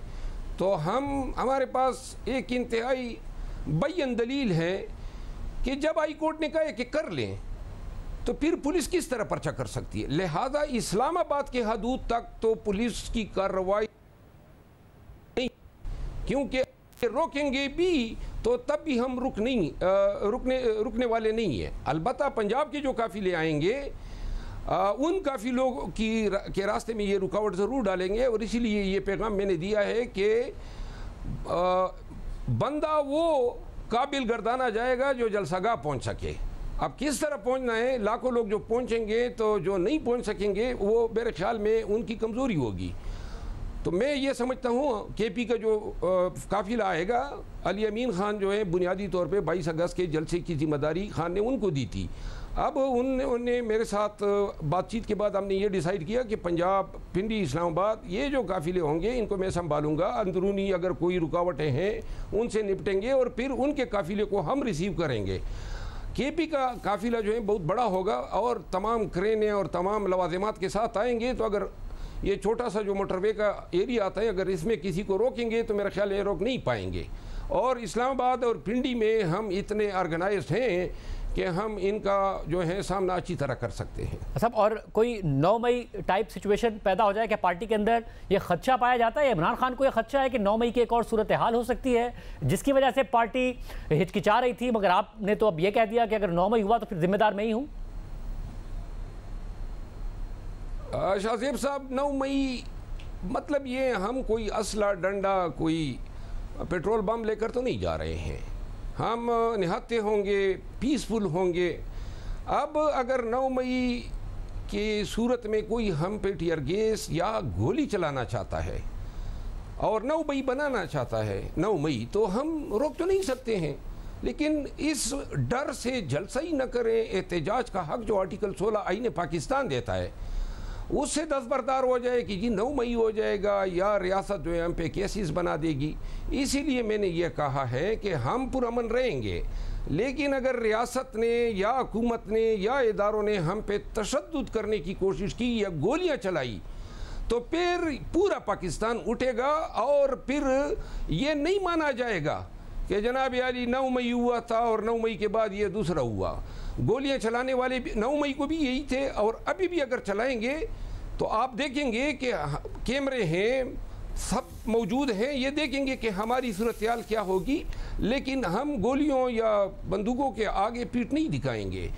[SPEAKER 4] तो हमारे पास एक इंतहाई बय्यन दलील है कि जब हाई कोर्ट ने कहा कि कर लें तो फिर पुलिस किस तरह पर्चा कर सकती है। लिहाजा इस्लामाबाद के हदूद तक तो पुलिस की कार्रवाई नहीं, क्योंकि रोकेंगे भी तो तब भी हम रुकने वाले नहीं है। अलबत्ता पंजाब के जो काफिले आएंगे उन काफिलों के रास्ते में ये रुकावट ज़रूर डालेंगे, और इसीलिए ये पैगाम मैंने दिया है कि बंदा वो काबिल गर्दाना जाएगा जो जलसागाह पहुंच सके। अब किस तरह पहुंचना है, लाखों लोग जो पहुंचेंगे तो जो नहीं पहुंच सकेंगे वो मेरे ख्याल में उनकी कमज़ोरी होगी। तो मैं ये समझता हूँ केपी का जो काफिला आएगा, अली अमीन खान जो है बुनियादी तौर पे 22 अगस्त के जलसे की जिम्मेदारी खान ने उनको दी थी। अब उन्होंने मेरे साथ बातचीत के बाद हमने ये डिसाइड किया कि पंजाब, पिंडी, इस्लामाबाद ये जो काफिले होंगे इनको मैं संभालूंगा। अंदरूनी अगर कोई रुकावटें हैं उनसे निपटेंगे और फिर उनके काफिले को हम रिसीव करेंगे। केपी का काफिला जो है बहुत बड़ा होगा और तमाम क्रेनें और तमाम लवाजिमात के साथ आएंगे। तो अगर ये छोटा सा जो मोटरवे का एरिया आता है, अगर इसमें किसी को रोकेंगे तो मेरा ख्याल ये रोक नहीं पाएंगे। और इस्लामाबाद और पिंडी में हम इतने ऑर्गेनाइज्ड हैं कि हम इनका जो है सामना अच्छी तरह कर सकते हैं।
[SPEAKER 1] सब और कोई 9 मई टाइप सिचुएशन पैदा हो जाए क्या पार्टी के अंदर, ये खदशा पाया जाता है? इमरान खान को ये खदशा है कि 9 मई की एक और सूरत हाल हो सकती है जिसकी वजह से पार्टी हिचकिचा रही थी, मगर आपने तो अब ये कह दिया कि अगर 9 मई हुआ तो फिर जिम्मेदार मैं ही हूँ।
[SPEAKER 4] शाहजेब साहब, 9 मई मतलब ये हम कोई असला डंडा, कोई पेट्रोल बम लेकर तो नहीं जा रहे हैं। हम निहत्ते होंगे, पीसफुल होंगे। अब अगर 9 मई की सूरत में कोई हम पे टियर गैस या गोली चलाना चाहता है और 9 मई बनाना चाहता है 9 मई, तो हम रोक तो नहीं सकते हैं, लेकिन इस डर से जलसा ही न करें। एहतजाज का हक जो आर्टिकल 16 आईन पाकिस्तान देता है उससे दस्तबरदार हो जाए कि जी 9 मई हो जाएगा या रियासत जो है हम पे केसेस बना देगी। इसीलिए मैंने ये कहा है कि हम पुरअमन रहेंगे, लेकिन अगर रियासत ने या हुकूमत ने या इदारों ने हम पे तशद्दुद करने की कोशिश की या गोलियां चलाई तो फिर पूरा पाकिस्तान उठेगा और फिर ये नहीं माना जाएगा कि जनाब यारी 9 मई हुआ था और 9 मई के बाद ये दूसरा हुआ। गोलियां चलाने वाले भी 9 मई को भी यही थे और अभी भी अगर चलाएंगे तो आप देखेंगे कि कैमरे हैं, सब मौजूद हैं, ये देखेंगे कि हमारी सूरत हाल क्या होगी, लेकिन हम गोलियों या बंदूकों के आगे पीठ नहीं दिखाएंगे।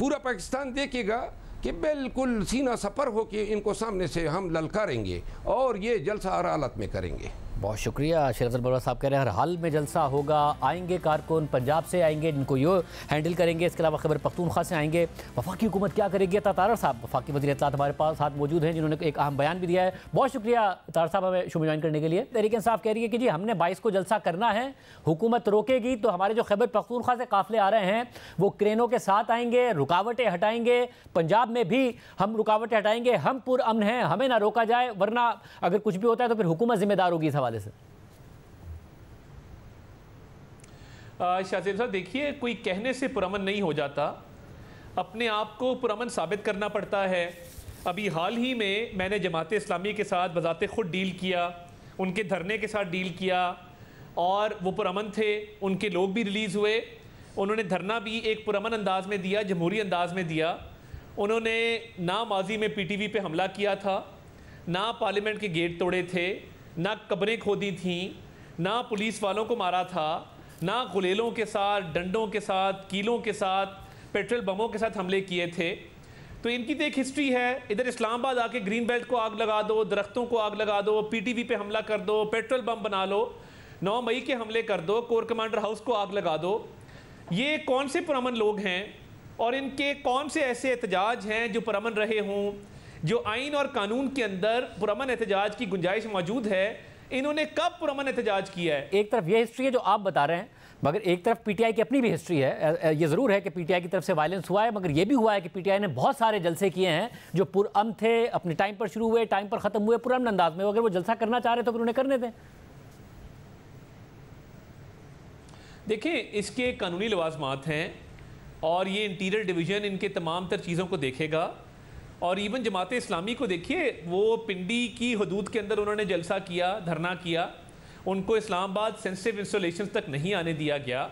[SPEAKER 4] पूरा पाकिस्तान देखेगा कि बिल्कुल सीना सफर होकर इनको सामने से हम ललकारेंगे और ये जलसा हर हालत में करेंगे।
[SPEAKER 1] बहुत शुक्रिया। शेर बरवा साहब कह रहे हैं हर हाल में जलसा होगा, आएंगे कारकुन पंजाब से आएंगे जिनको ये हैंडल करेंगे, इसके अलावा खैबर पख्तूनख्वा से आएंगे। वफाकी हुकूमत क्या करेगी? तारर साहब वफाकी वज़ीर इत्तलात हमारे पास साथ मौजूद हैं जिन्होंने एक अहम बयान भी दिया है। बहुत शुक्रिया तारर साहब हमें शो में ज्वाइन करने के लिए। तहरीक इंसाफ कह रही है कि जी हमने 22 को जलसा करना है, हुकूमत रोकेगी तो हमारे जो खैबर पख्तूनख्वा से काफिले आ रहे हैं वो क्रेनों के साथ आएंगे, रुकावटें हटाएंगे, पंजाब में भी हम रुकावटें हटाएंगे, हम पुरअमन हैं, हमें ना रोका जाए, वरना अगर कुछ भी होता है तो फिर हुकूमत जिम्मेदार होगी इस हवाले से।
[SPEAKER 2] शाहजेब साहब देखिए, कोई कहने से पुरअमन नहीं हो जाता, अपने आप को पुरअमन साबित करना पड़ता है। अभी हाल ही में मैंने जमात इस्लामी के साथ बजाते खुद डील किया, उनके धरने के साथ डील किया और वो पुरअमन थे, उनके लोग भी रिलीज़ हुए। उन्होंने धरना भी एक पुरअमन अंदाज में दिया, जमहूरी अंदाज में दिया। उन्होंने ना माजी में PTV पे हमला किया था, ना पार्लियामेंट के गेट तोड़े थे, ना कब्रें खोदी थीं, ना पुलिस वालों को मारा था, ना गुलेलों के साथ, डंडों के साथ, कीलों के साथ, पेट्रोल बमों के साथ हमले किए थे। तो इनकी तो एक हिस्ट्री है। इधर इस्लामाबाद आके ग्रीन बेल्ट को आग लगा दो, दरख्तों को आग लगा दो, PTV पे हमला कर दो, पेट्रोल बम बना लो, 9 मई के हमले कर दो, कोर कमांडर हाउस को आग लगा दो। ये कौन से पुरअमन लोग हैं और इनके कौन से ऐसे एहतजाज हैं जो पुरअमन रहे हों, जो आइन और कानून के अंदर पुरअमन एहतजाज की गुंजाइश मौजूद है? इन्होंने कब पुरअमन एहतजाज किया है?
[SPEAKER 1] एक तरफ ये हिस्ट्री है जो आप बता रहे हैं, मगर एक तरफ PTI की अपनी भी हिस्ट्री है। ये ज़रूर है कि PTI की तरफ से वायलेंस हुआ है, मगर ये भी हुआ है कि PTI ने बहुत सारे जलसे किए हैं जो पुरअमन थे, अपने टाइम पर शुरू हुए, टाइम पर ख़त्म हुए, पुरअमन अंदाज में। अगर वो जलसा करना चाह रहे तो फिर उन्हें करने दें।
[SPEAKER 2] देखिए, इसके कानूनी लवाजमात हैं और ये इंटीरियर डिवीज़न इनके तमाम तर चीज़ों को देखेगा। और इवन जमात इस्लामी को देखिए, वो पिंडी की हदूद के अंदर उन्होंने जलसा किया, धरना किया, उनको इस्लामाबाद सेंसिटिव इंस्टॉलेशन तक नहीं आने दिया गया।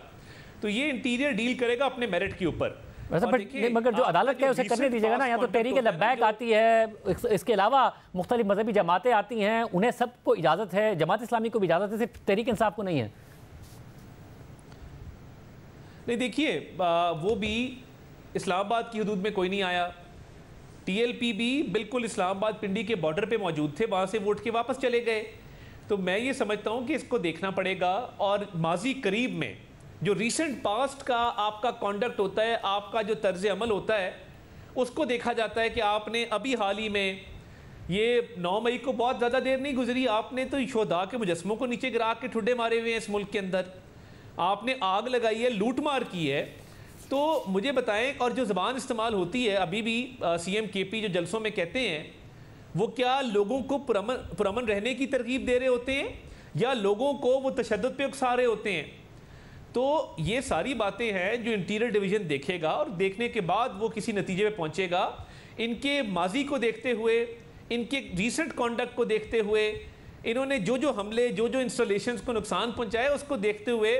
[SPEAKER 2] तो ये इंटीरियर डील करेगा अपने मेरिट के ऊपर।
[SPEAKER 1] मगर जो अदालत है उसे करने दीजिएगा ना। यहाँ तो तहरीक लब्बैक आती है, इसके अलावा मुख्तलिफ मजहबी जमातें आती हैं, उन्हें सबको इजाज़त है, जमात इस्लामी को भी इजाज़त है, सिर्फ तहरीक इंसाफ को नहीं है।
[SPEAKER 2] नहीं देखिए, वो भी इस्लामाबाद की हदूद में कोई नहीं आया। TLP भी बिल्कुल इस्लामाबाद पिंडी के बॉर्डर पे मौजूद थे, वहाँ से वोट के वापस चले गए। तो मैं ये समझता हूँ कि इसको देखना पड़ेगा और माजी करीब में जो रीसेंट पास्ट का आपका कॉन्डक्ट होता है, आपका जो तर्ज अमल होता है, उसको देखा जाता है कि आपने अभी हाल ही में ये 9 मई को बहुत ज़्यादा देर नहीं गुजरी, आपने तो शोहदा के मुजस्मों को नीचे गिरा के ठुड्डे मारे हुए हैं इस मुल्क के अंदर, आपने आग लगाई है, लूट मार की है। तो मुझे बताएं, और जो ज़बान इस्तेमाल होती है अभी भी CM KP जो जलसों में कहते हैं, वो क्या लोगों को पुरअमन रहने की तरकीब दे रहे होते हैं या लोगों को वो तशद्दुद पे उकसा रहे होते हैं? तो ये सारी बातें हैं जो इंटीरियर डिवीज़न देखेगा और देखने के बाद वो किसी नतीजे पे पहुंचेगा। इनके माजी को देखते हुए, इनके रीसेंट कॉन्डक्ट को देखते हुए, इन्होंने जो जो हमले, जो जो इंस्टॉलेशंस को नुकसान पहुंचाया, उसको देखते हुए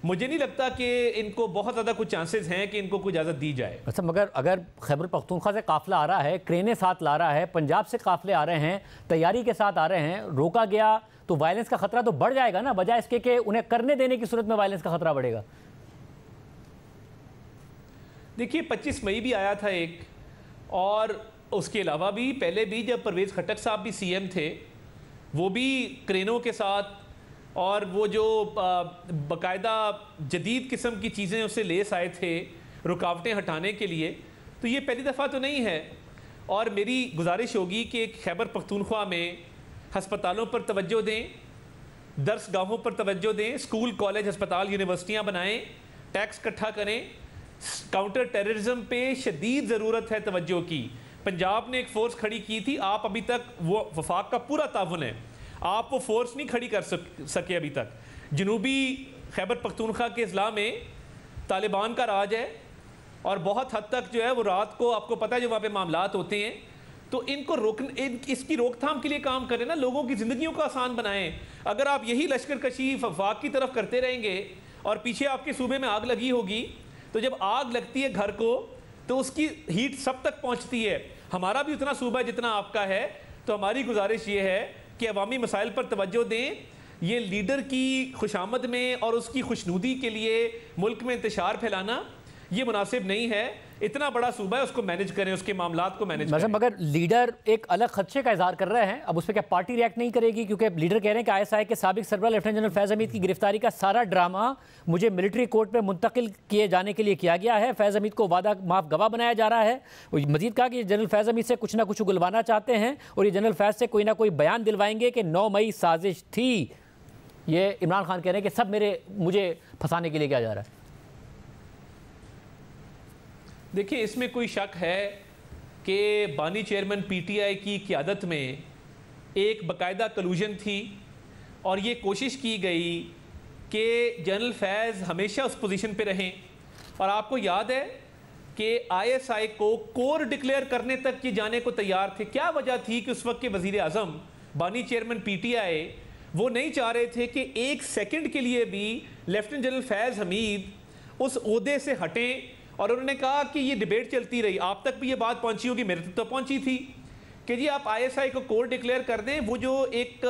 [SPEAKER 2] मुझे नहीं लगता कि इनको बहुत ज़्यादा कुछ चांसेस हैं कि इनको कोई इजाज़त दी जाए।
[SPEAKER 1] अच्छा, मगर अगर खैबर पख्तूनख्वा से काफिला आ रहा है, क्रेने साथ ला रहा है, पंजाब से काफिले आ रहे हैं, तैयारी के साथ आ रहे हैं, रोका गया तो वायलेंस का खतरा तो बढ़ जाएगा ना, बजाय इसके कि उन्हें करने देने की सूरत में वायलेंस का खतरा बढ़ेगा।
[SPEAKER 2] देखिए, 25 मई भी आया था एक, और उसके अलावा भी पहले भी जब परवेज़ खट्टक साहब भी CM थे, वो भी क्रेनों के साथ और वो जो बाकायदा जदीद किस्म की चीज़ें उससे लेस आए थे रुकावटें हटाने के लिए। तो ये पहली दफ़ा तो नहीं है। और मेरी गुजारिश होगी कि खैबर पख्तूनख्वा में हस्पतालों पर तवज्जो दें, दर्सगाहों पर तवज्जो दें, स्कूल, कॉलेज, हस्पताल, यूनिवर्सिटियाँ बनाएं, टैक्स इकट्ठा करें। काउंटर टेररिज्म पे शदीद ज़रूरत है तवज्जो की। पंजाब ने एक फोर्स खड़ी की थी, आप अभी तक वो वफाक का पूरा ताउन है, आप वो फोर्स नहीं खड़ी कर सके अभी तक। जनूबी खैबर पख्तूनख्वा के अजला में तालिबान का राज है और बहुत हद तक जो है वो रात को आपको पता है जो वहाँ पे मामलात होते हैं, तो इनको इसकी रोकथाम के लिए काम करें ना, लोगों की ज़िंदगियों को आसान बनाएं। अगर आप यही लश्कर कशी वफाक की तरफ करते रहेंगे और पीछे आपके सूबे में आग लगी होगी, तो जब आग लगती है घर को तो उसकी हीट सब तक पहुँचती है। हमारा भी उतना सूबा है जितना आपका है, तो हमारी गुजारिश ये है कि अवामी मसाइल पर तवज्जो दें। ये लीडर की खुशामद में और उसकी खुशनुदी के लिए मुल्क में इंतशार फैलाना ये मुनासिब नहीं है। इतना बड़ा सूबा है, उसको मैनेज करें, उसके मामलात को मैनेज करें।
[SPEAKER 1] मगर लीडर एक अलग खदशे का इजहार कर रहे हैं, अब उस पर क्या पार्टी रिएक्ट नहीं करेगी? क्योंकि लीडर कह रहे हैं कि ISI के साबिक सरबराह लेफ्टिनेंट जनरल फैज़ हमीद की गिरफ्तारी का सारा ड्रामा मुझे मिलिट्री कोर्ट में मुंतकिल किए जाने के लिए किया गया है। फैज़ हमीद को वादा माफ गवाह बनाया जा रहा है। मजीद कहा कि जनरल फैज़ हमीद से कुछ ना कुछ उगलवाना चाहते हैं और ये जनरल फैज़ से कोई ना कोई बयान दिलवाएंगे कि 9 मई साजिश थी। ये इमरान खान कह रहे हैं कि सब मुझे फंसाने के लिए किया जा रहा है।
[SPEAKER 2] देखिए, इसमें कोई शक है कि बानी चेयरमैन PTI की क़यादत में एक बाकायदा कलूजन थी और ये कोशिश की गई कि जनरल फैज़ हमेशा उस पोजीशन पे रहें। और आपको याद है कि ISI को कोर डिक्लेयर करने तक ये जाने को तैयार थे। क्या वजह थी कि उस वक्त के वज़ीर आज़म बानी चेयरमैन PTI वो नहीं चाह रहे थे कि एक सेकंड के लिए भी लेफ्टिनेंट जनरल फैज़ हमीद उस ओहदे से हटें। और उन्होंने कहा कि ये डिबेट चलती रही, आप तक भी ये बात पहुंची होगी, मेरे तक तो पहुंची थी कि जी आप ISI को कोर डिक्लेयर कर दें। वो जो एक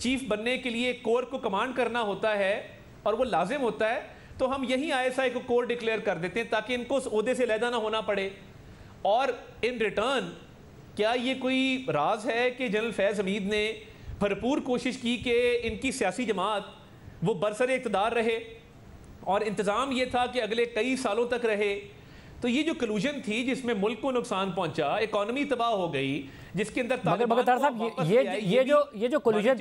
[SPEAKER 2] चीफ बनने के लिए कोर को कमांड करना होता है और वो लाजिम होता है, तो हम यही ISI को कोर डिक्लेयर कर देते हैं ताकि इनको उस ओहदे से अलहदा ना होना पड़े। और इन रिटर्न क्या ये कोई राज है कि जनरल फैज़ हमीद ने भरपूर कोशिश की कि इनकी सियासी जमात वो बरसरे इक़्तिदार रहे और इंतज़ाम ये था कि अगले कई सालों तक रहे। तो ये जो कलूजन थी जिसमें मुल्क को नुकसान पहुंचा, इकोनॉमी तबाह हो गई, जिसके अंदर
[SPEAKER 1] मगर साहब ये जो कलूजन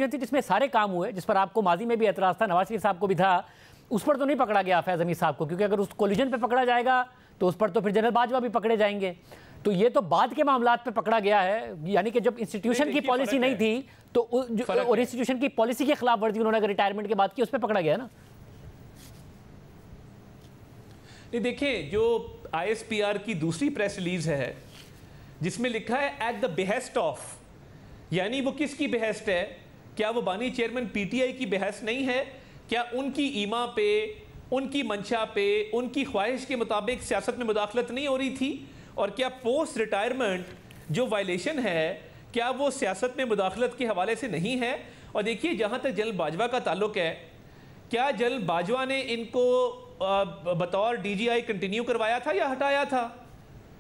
[SPEAKER 1] थी जिसमें सारे काम हुए, जिस पर आपको माजी में भी एतराज़ था, नवाज शरीफ साहब को भी था, उस पर तो नहीं पकड़ा गया फैज़ हमीद साहब को, क्योंकि अगर उस कलूजन पे पकड़ा जाएगा तो उस पर तो फिर जनरल बाजवा भी पकड़े जाएंगे। तो ये तो बाद के मामलात पे पकड़ा गया है, यानी कि जब इंस्टीट्यूशन की पॉलिसी नहीं थी तो और इंस्टीट्यूशन की पॉलिसी के खिलाफ वर्जी उन्होंने अगर रिटायरमेंट के बाद की, उस पर पकड़ा गया ना।
[SPEAKER 2] नहीं, देखिए, जो ISPR की दूसरी प्रेस रिलीज है जिसमें लिखा है एट द बेहेस्ट ऑफ, यानी वो किसकी बेहेस्ट है? क्या वो बानी चेयरमैन PTI की बेहेस्ट नहीं है? क्या उनकी ईमा पे, उनकी मंशा पे, उनकी ख्वाहिश के मुताबिक सियासत में मुदाखलत नहीं हो रही थी? और क्या पोस्ट रिटायरमेंट जो वायलेशन है, क्या वो सियासत में मुदाखलत के हवाले से नहीं है? और देखिए, जहाँ तक जनरल बाजवा का ताल्लुक है, क्या जनरल बाजवा ने इनको बतौर DGI कंटिन्यू करवाया था या हटाया था?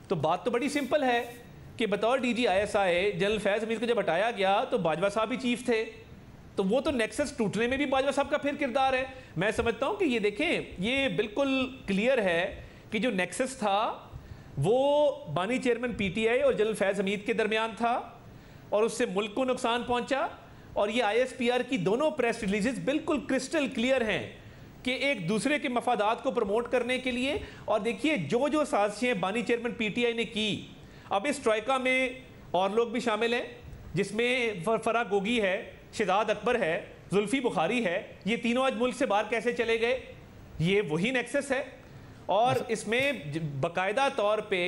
[SPEAKER 2] तो बात तो बड़ी सिंपल है कि बतौर DG ISI जनरल फैज़ हमीद को जब हटाया गया तो बाजवा साहब ही चीफ थे, तो वो तो नेक्सस टूटने में भी बाजवा साहब का फिर किरदार है। मैं समझता हूँ कि ये देखें, ये बिल्कुल क्लियर है कि जो नेक्सस था वो बानी चेयरमैन PTI और जनरल फैज़ हमीद के दरमियान था और उससे मुल्क को नुकसान पहुंचा। और ये ISPR की दोनों प्रेस रिलीजेस बिल्कुल क्रिस्टल क्लियर हैं कि एक दूसरे के मफादात को प्रमोट करने के लिए। और देखिए, जो साजिशें बानी चेयरमैन PTI ने की, अब इस ट्राइका में और लोग भी शामिल हैं, जिसमें फरा गोगी है, शहजाद अकबर है, जुल्फी बुखारी है। ये तीनों आज मुल्क से बाहर कैसे चले गए? ये वही नेक्सस है। और इसमें बाकायदा तौर पे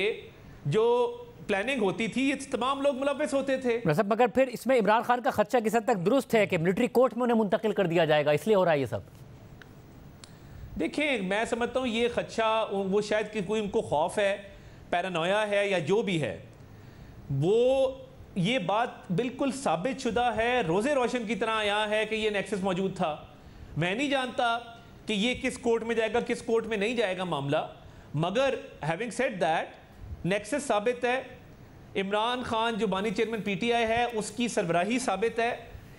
[SPEAKER 2] जो प्लानिंग होती थी, ये तमाम लोग मुलव्वस होते थे।
[SPEAKER 1] मगर फिर इसमें इमरान खान का खदशा किस हद तक दुरुस्त है कि मिलिट्री कोर्ट में उन्हें मुंतकिल कर दिया जाएगा, इसलिए हो रहा है ये सब?
[SPEAKER 2] देखें, मैं समझता हूँ ये खदशा वो शायद कि कोई उनको खौफ है, पैरानोया है या जो भी है, वो ये बात बिल्कुल साबित शुदा है, रोज़े रोशन की तरह यहाँ है कि ये नेक्सस मौजूद था। मैं नहीं जानता कि ये किस कोर्ट में जाएगा, किस कोर्ट में नहीं जाएगा मामला, मगर हैविंग सेड दैट नेक्सस साबित है। इमरान खान जो बानी चेयरमैन PTI है उसकी सरबराही साबित है,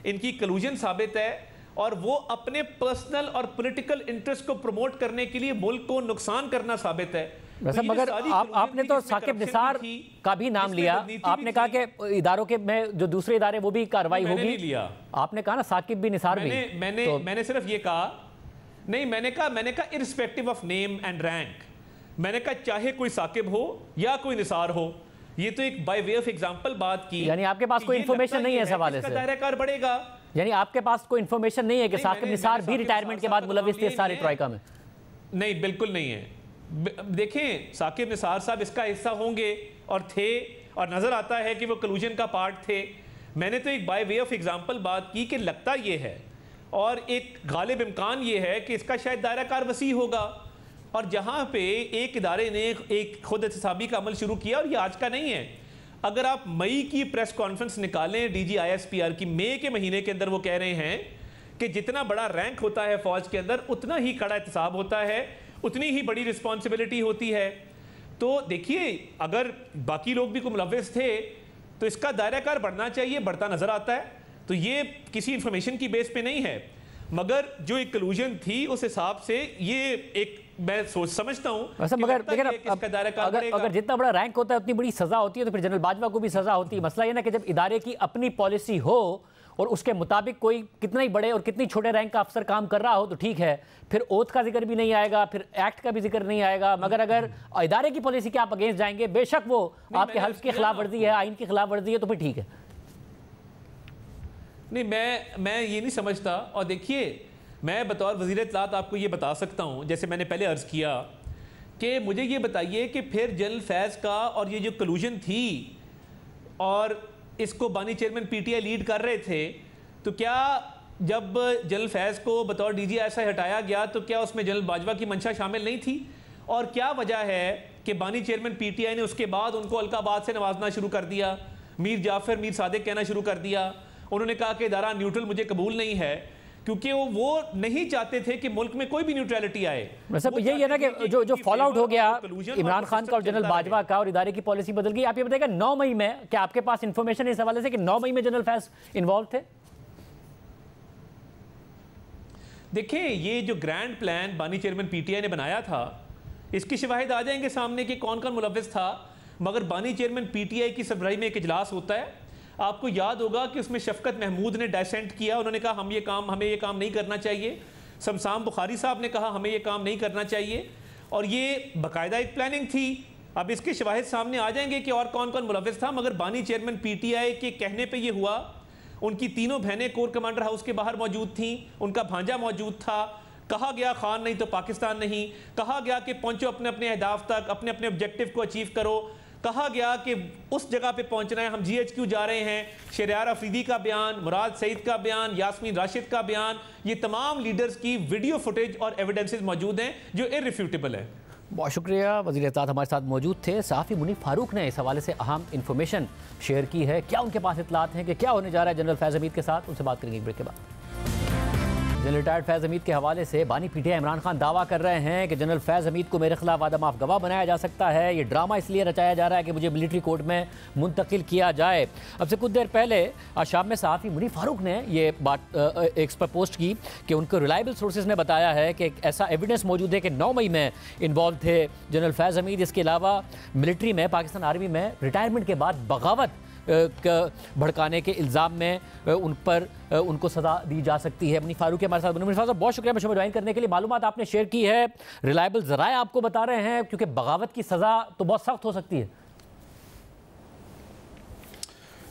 [SPEAKER 2] इनकी कलूजन साबित है, और वो अपने पर्सनल और पॉलिटिकल इंटरेस्ट को प्रमोट करने के लिए मुल्क को नुकसान करना साबित है।
[SPEAKER 1] तो मगर आपने तो साकिब निसार का भी नाम लिया, आपने कहा कि इदारों के में जो दूसरे इदारे वो भी कार्रवाई होगी, आपने कहा ना साकिब भी निसार भी।
[SPEAKER 2] मैंने सिर्फ ये कहा नहीं, मैंने कहा irrespective of name and rank, मैंने कहा चाहे कोई साकिब हो या कोई निसार हो, ये तो एक बाय वे ऑफ एग्जांपल बात की।
[SPEAKER 1] यानी आपके पास कोई इन्फॉर्मेशन नहीं है इस हवाले से?
[SPEAKER 2] दायरा कार बढ़ेगा।
[SPEAKER 1] यानी आपके पास कोई इन्फॉर्मेशन नहीं है कि साकिब निसार भी रिटायरमेंट के बाद मुलविस थे सारी ट्रॉयका में?
[SPEAKER 2] नहीं, बिल्कुल नहीं है। देखें, साकिब निसार साहब इसका हिस्सा होंगे और थे, और नजर आता है कि वो कलूजन का पार्ट थे। मैंने तो एक बाय वे ऑफ एग्जांपल बात की कि लगता ये है, और एक गालिब इम्कान ये है कि इसका शायद दायरा कार वसी होगा। और जहाँ पे एक इदारे ने एक खुद एहतसाबी का अमल शुरू किया, और ये आज का नहीं है, अगर आप मई की प्रेस कॉन्फ्रेंस निकालें DGISPR की, मई के महीने के अंदर वो कह रहे हैं कि जितना बड़ा रैंक होता है फौज के अंदर उतना ही कड़ा एहतसाब होता है, उतनी ही बड़ी रिस्पॉन्सिबिलिटी होती है। तो देखिए, अगर बाकी लोग भी कोई मुलव्विस थे तो इसका दायरा कार बढ़ना चाहिए, बढ़ता नजर आता है। तो ये किसी इंफॉर्मेशन की बेस पे नहीं है, मगर जो एक कलूजन थी उस हिसाब से ये एक मैं सोच समझता हूँ।
[SPEAKER 1] मगर अगर जितना बड़ा रैंक होता है उतनी बड़ी सजा होती है, तो फिर जनरल बाजवा को भी सजा होती है। मसला ये ना कि जब इदारे की अपनी पॉलिसी हो और उसके मुताबिक कोई कितना ही बड़े और कितनी छोटे रैंक का अफसर काम कर रहा हो तो ठीक है, फिर ओथ का जिक्र भी नहीं आएगा, फिर एक्ट का भी जिक्र नहीं आएगा। मगर अगर इदारे की पॉलिसी के आप अगेंस्ट जाएंगे, बेशक वो आपके हल्फ की खिलाफ वर्जी है, आइन की खिलाफ वर्जी है, तो फिर ठीक है।
[SPEAKER 2] नहीं, मैं ये नहीं समझता। और देखिए, मैं बतौर वज़ीर इत्तलात आपको ये बता सकता हूँ, जैसे मैंने पहले अर्ज़ किया कि मुझे ये बताइए कि फिर जनरल फैज़ का और ये जो कलूजन थी और इसको बानी चेयरमैन PTI लीड कर रहे थे, तो क्या जब जनरल फैज़ को बतौर DG ऐसा हटाया गया तो क्या उसमें जनरल बाजवा की मंशा शामिल नहीं थी? और क्या वजह है कि बानी चेयरमैन PTI ने उसके बाद उनको अलकाबाद से नवाजना शुरू कर दिया, मीर जाफ़र मीर सादिक कहना शुरू कर दिया? उन्होंने कहा कि इदारा न्यूट्रल मुझे कबूल नहीं है, क्योंकि वो नहीं चाहते थे कि मुल्क में कोई भी न्यूट्रलिटी आए।
[SPEAKER 1] मतलब यही है ना कि जो फॉल आउट हो गया इमरान खान का और जनरल बाजवा का और इदारे की पॉलिसी बदल गई। आप ये बताइएगा 9 मई में क्या आपके पास इंफॉर्मेशन है इस हवाले से कि 9 मई में जनरल फैज़ इन्वॉल्व थे?
[SPEAKER 2] देखिए, ये जो ग्रैंड प्लान बानी चेयरमैन PTI ने बनाया था, इसकी शवाहिद आ जाएंगे सामने कि कौन कौन मुलव्विस था। मगर बानी चेयरमैन PTI की सरबराही में एक इजलास होता है, आपको याद होगा कि उसमें शफकत महमूद ने डायसेंट किया। उन्होंने कहा हमें ये काम नहीं करना चाहिए। शमशाम बुखारी साहब ने कहा हमें ये काम नहीं करना चाहिए, और ये बाकायदा एक प्लानिंग थी। अब इसके शवाहिद सामने आ जाएंगे कि और कौन कौन मुलव्विस था। मगर बानी चेयरमैन PTI के कहने पे ये हुआ। उनकी तीनों बहनें कोर कमांडर हाउस के बाहर मौजूद थीं, उनका भांजा मौजूद था। कहा गया खान नहीं तो पाकिस्तान नहीं, कहा गया कि पहुंचो अपने अपने अहदाफ तक, अपने अपने ऑब्जेक्टिव को अचीव करो। कहा गया कि उस जगह पे पहुंचना है, हम GHQ जा रहे हैं। शहरयार अफरीदी का बयान, मुराद सईद का बयान, यास्मीन राशिद का बयान, ये तमाम लीडर्स की वीडियो फुटेज और एविडेंसेस मौजूद हैं जो इररिफ्यूटेबल है।
[SPEAKER 1] बहुत शुक्रिया। वज़ीर इत्तलात हमारे साथ मौजूद थे। सहाफ़ी मुनीफ फारूक ने इस हवाले से अहम इन्फॉर्मेशन शेयर की है। क्या उनके पास इत्तलात हैं कि क्या होने जा रहा है जनरल फैज़ हमीद के साथ, उनसे बात करेंगे एक ब्रेक के बाद। जनरल रिटायर्ड फैज़ हमीद के हवाले से बानी PTI इमरान खान दावा कर रहे हैं कि जनरल फैज़ हमीद को मेरे खिलाफ आदम माफ गवाह बनाया जा सकता है। ये ड्रामा इसलिए रचाया जा रहा है कि मुझे मिलिट्री कोर्ट में मुंतकिल किया जाए। अब से कुछ देर पहले आज शाम में सहाफ़ी मुनीफ फारूक ने ये बात एक्स पर पोस्ट की कि उनको रिलायबल सोर्सेज ने बताया है कि ऐसा एविडेंस मौजूद है कि 9 मई में इन्वॉल्व थे जनरल फैज़ हमीद। इसके अलावा मिलिट्री में, पाकिस्तान आर्मी में रिटायरमेंट के बाद बगावत भड़काने के इल्ज़ाम में उनको सज़ा दी जा सकती है। मुनीफ फारूक हमारे साथ। मुनीफ साहब बहुत शुक्रिया मुझे ज्वाइन करने के लिए। मालूमात आपने शेयर की है, रिलायबल ज़राए आपको बता रहे हैं, क्योंकि बगावत की सज़ा तो बहुत सख्त हो सकती है।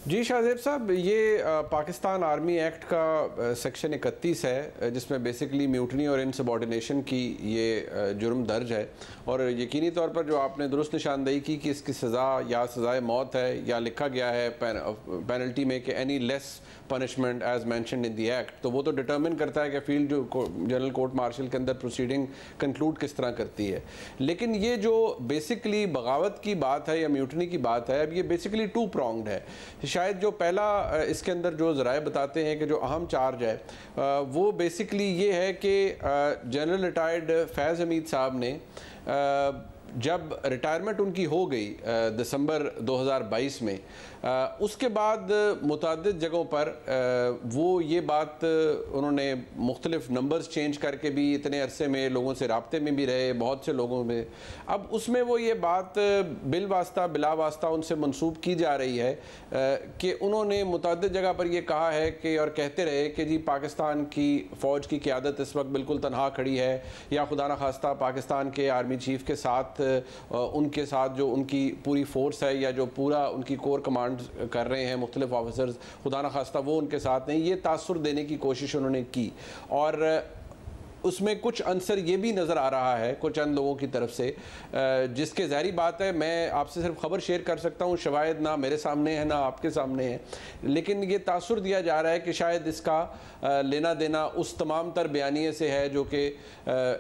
[SPEAKER 7] जी शाहजेब साहब, ये पाकिस्तान आर्मी एक्ट का सेक्शन 31 है जिसमें बेसिकली म्यूटनी और इनसबॉर्डिनेशन की ये जुर्म दर्ज है। और यकीनी तौर पर जो आपने दुरुस्त निशानदेही की कि इसकी सज़ा या सज़ाए मौत है या लिखा गया है पेनल्टी में कि any less punishment as mentioned in the act, तो वो तो डिटर्मिन करता है कि फील्ड जो जनरल कोर्ट मार्शल के अंदर प्रोसीडिंग कंक्लूड किस तरह करती है। लेकिन ये जो बेसिकली बगावत की बात है या म्यूटनी की बात है, अब ये बेसिकली 2 pronged है। शायद जो पहला इसके अंदर जो ज़राए बताते हैं कि जो अहम चार्ज है वो बेसिकली ये है कि जनरल रिटायर्ड फैज़ हमीद साहब ने जब रिटायरमेंट उनकी हो गई दिसंबर 2022 में, उसके बाद मुतअद्दिद जगहों पर वो ये बात उन्होंने मुख्तलिफ नंबर्स चेंज करके भी इतने अरसे में लोगों से राब्ते में भी रहे, बहुत से लोगों में। अब उसमें वो ये बात बिल वास्ता बिला वास्ता उनसे मंसूब की जा रही है कि उन्होंने मुतअद्दिद जगह पर ये कहा है कि और कहते रहे कि जी पाकिस्तान की फ़ौज की क़यादत इस वक्त बिल्कुल तनहा खड़ी है, या खुदा न खास्ता पाकिस्तान के आर्मी चीफ़ के साथ उनके साथ जो उनकी पूरी फोर्स है या जो पूरा उनकी कोर कमांड कर रहे हैं मुख्तलिफ ऑफिसर्स, खुदा न खास्ता वो उनके साथ नहीं, ये तासुर देने की कोशिश उन्होंने की। और उसमें कुछ अंसर ये भी नज़र आ रहा है कुछ चंद लोगों की तरफ से, जिसके ज़ाहिरी बात है मैं आपसे सिर्फ खबर शेयर कर सकता हूँ, शवायद ना मेरे सामने है ना आपके सामने है, लेकिन ये तासुर दिया जा रहा है कि शायद इसका लेना देना उस तमाम तर बयानिए से है जो कि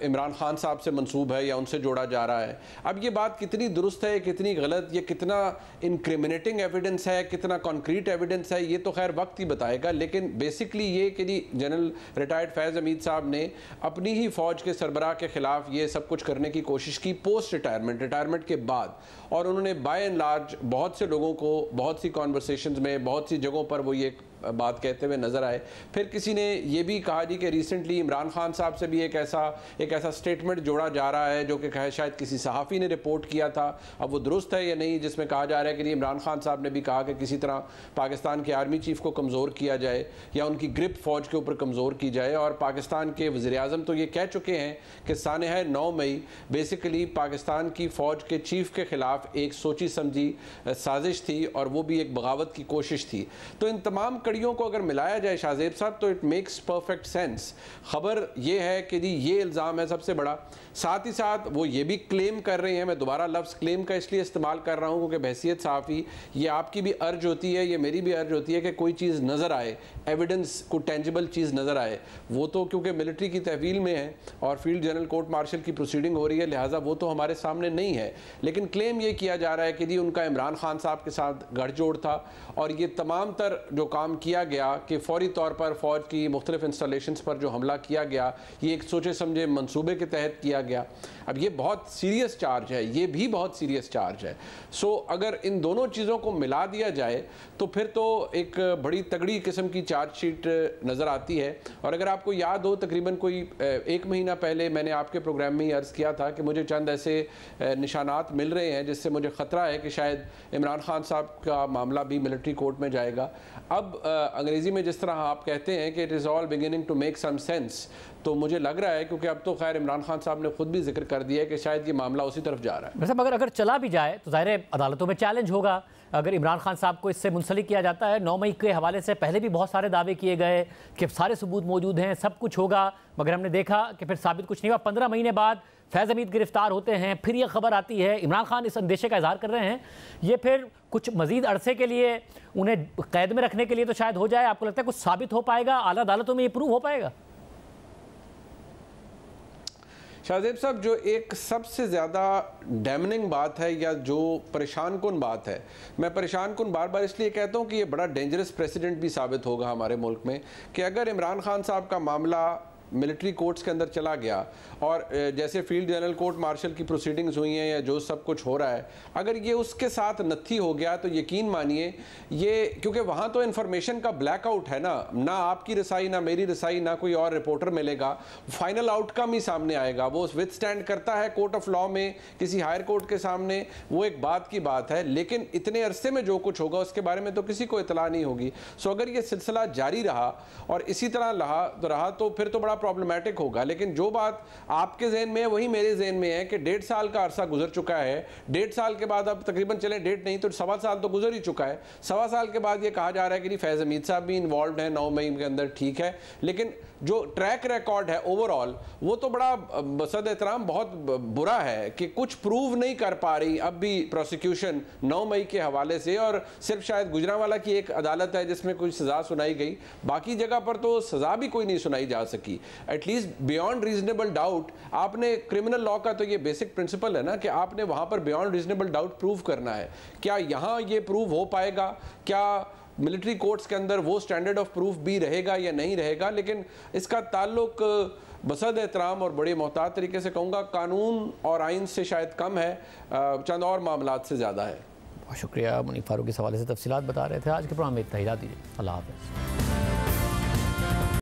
[SPEAKER 7] इमरान खान साहब से मंसूब है या उनसे जोड़ा जा रहा है। अब ये बात कितनी दुरुस्त है, कितनी गलत, ये कितना इनक्रिमिनेटिंग एविडेंस है, कितना कॉन्क्रीट एविडेंस है, ये तो खैर वक्त ही बताएगा। लेकिन बेसिकली ये कि जी जनरल रिटायर्ड फैज़ हमीद साहब ने अपनी ही फ़ौज के सरबराह के ख़िलाफ़ ये सब कुछ करने की कोशिश की पोस्ट रिटायरमेंट के बाद, और उन्होंने बाय एंड लार्ज बहुत से लोगों को बहुत सी कॉन्वर्सेशंस में बहुत सी जगहों पर वो ये बात कहते हुए नज़र आए। फिर किसी ने ये भी कहा जी कि रिसेंटली इमरान खान साहब से भी एक ऐसा स्टेटमेंट जोड़ा जा रहा है जो कि शायद किसी सहाफ़ी ने रिपोर्ट किया था, अब वो दुरुस्त है या नहीं, जिसमें कहा जा रहा है कि इमरान खान साहब ने भी कहा कि किसी तरह पाकिस्तान के आर्मी चीफ़ को कमज़ोर किया जाए या उनकी ग्रिप फ़ौज के ऊपर कमज़ोर की जाए। और पाकिस्तान के वज़ीर-ए-आज़म तो ये कह चुके हैं कि सानह 9 मई बेसिकली पाकिस्तान की फ़ौज के चीफ़ के ख़िलाफ़ एक सोची समझी साजिश थी और वो भी एक बगावत की कोशिश थी। तो इन तमाम कड़ियों को अगर मिलाया जाए शाहजेब साहब तो इट मेक्स परफेक्ट सेंस। खबर ये है कि जी ये इल्ज़ाम है सबसे बड़ा, साथ ही साथ वो ये भी क्लेम कर रहे हैं, मैं दोबारा लफ्ज़ क्लेम का इसलिए इस्तेमाल कर रहा हूँ क्योंकि बहसियत सहाफ़ी ये आपकी भी अर्ज होती है, ये मेरी भी अर्ज होती है कि कोई चीज़ नज़र आए, एविडेंस को टेंजिबल चीज़ नज़र आए। वो तो क्योंकि मिलिट्री की तहवील में है और फील्ड जनरल कोर्ट मार्शल की प्रोसीडिंग हो रही है, लिहाजा वो तो हमारे सामने नहीं है। लेकिन क्लेम ये किया जा रहा है कि जी उनका इमरान खान साहब के साथ गठजोड़ था और ये तमाम तर जो काम किया गया कि फौरी तौर पर फ़ौज की मुख्तलिफ इंस्टॉलेशंस पर जो हमला किया गया ये एक सोचे समझे मंसूबे के तहत किया गया। अब ये बहुत सीरियस चार्ज है, ये भी बहुत सीरियस चार्ज है। सो अगर इन दोनों चीज़ों को मिला दिया जाए तो फिर तो एक बड़ी तगड़ी किस्म की चार्जशीट नज़र आती है। और अगर आपको याद हो तकरीबन कोई 1 महीना पहले मैंने आपके प्रोग्राम में ही अर्ज़ किया था कि मुझे चंद ऐसे निशानात मिल रहे हैं जिससे मुझे ख़तरा है कि शायद इमरान खान साहब का मामला भी मिलिट्री कोर्ट में जाएगा। अब अंग्रेज़ी में जिस तरह आप कहते हैं कि it is all beginning to make some sense, तो मुझे लग रहा है क्योंकि अब तो खैर इमरान खान साहब ने खुद भी जिक्र कर दिया है कि शायद ये मामला उसी तरफ जा रहा है।
[SPEAKER 1] वैसे अगर चला भी जाए तो ज़ाहिर है अदालतों में चैलेंज होगा। अगर इमरान खान साहब को इससे मुंसलिक किया जाता है, 9 मई के हवाले से पहले भी बहुत सारे दावे किए गए कि सारे सबूत मौजूद हैं, सब कुछ होगा, मगर हमने देखा कि फिर साबित कुछ नहीं हुआ। 15 महीने बाद फैज़ हमीद गिरफ्तार होते हैं, फिर ये खबर आती है, इमरान खान इस अंदेशे का इजहार कर रहे हैं, ये फिर कुछ मजीद अरसे के लिए उन्हें कैद में रखने के लिए तो शायद हो जाए। आपको लगता है कुछ साबित हो पाएगा, आला अदालतों में ये प्रूव हो पाएगा?
[SPEAKER 7] शाहजेब साहब जो एक सबसे ज़्यादा डैमनिंग बात है या जो परेशान कुन बात है, मैं परेशान कुन बार बार इसलिए कहता हूँ कि ये बड़ा डेंजरस प्रेसिडेंट भी साबित होगा हमारे मुल्क में कि अगर इमरान खान साहब का मामला मिलिट्री कोर्ट्स के अंदर चला गया और जैसे फील्ड जनरल कोर्ट मार्शल की प्रोसीडिंग्स हुई हैं या जो सब कुछ हो रहा है, अगर ये उसके साथ नत्थी हो गया तो यकीन मानिए ये, क्योंकि वहाँ तो इन्फॉर्मेशन का ब्लैकआउट है ना आपकी रसाई ना मेरी रसाई ना कोई और रिपोर्टर मिलेगा, फाइनल आउटकम ही सामने आएगा। वो विद स्टैंड करता है कोर्ट ऑफ लॉ में किसी हायर कोर्ट के सामने, वो एक बात की बात है, लेकिन इतने अरसे में जो कुछ होगा उसके बारे में तो किसी को इतला नहीं होगी। सो अगर ये सिलसिला जारी रहा और इसी तरह रहा तो फिर तो बड़ा प्रॉब्लमैटिक होगा। लेकिन जो बात आपके ज़हन में है वही मेरे ज़हन में है कि 1.5 साल का अरसा गुजर चुका है, 1.5 साल के बाद अब तकरीबन चले 1.5 नहीं तो 1.25 साल तो गुजर ही चुका है। 1.25 साल के बाद ये कहा जा रहा है कि फैज़ हमीद साहब भी इन्वॉल्व हैं 9 मई के अंदर, ठीक है, लेकिन जो ट्रैक रिकॉर्ड है ओवरऑल वो तो बड़ा बसद एहतराम बहुत बुरा है कि कुछ प्रूव नहीं कर पा रही अब भी प्रोसिक्यूशन 9 मई के हवाले से, और सिर्फ शायद गुजरांवाला की एक अदालत है जिसमें कुछ सज़ा सुनाई गई, बाकी जगह पर तो सज़ा भी कोई नहीं सुनाई जा सकी। एटलीस्ट बियॉन्ड रीजनेबल डाउट, आपने क्रिमिनल लॉ का तो ये बेसिक प्रिंसिपल है ना कि आपने वहाँ पर बियॉन्ड रीजनेबल डाउट प्रूव करना है। क्या यहाँ ये प्रूव हो पाएगा? क्या मिलिट्री कोर्ट्स के अंदर वो स्टैंडर्ड ऑफ प्रूफ भी रहेगा या नहीं रहेगा? लेकिन इसका ताल्लुक बसद एहतराम और बड़े मोहतात तरीके से कहूँगा कानून और आइन से शायद कम है, चंद और मामलात से ज़्यादा है।
[SPEAKER 1] बहुत शुक्रिया मुनीफ फारूक इस हवाले से तफसीलात बता रहे थे। आज के प्रोग्राम में इतना ही, दीजिए। अल्लाह हाफ़िज़।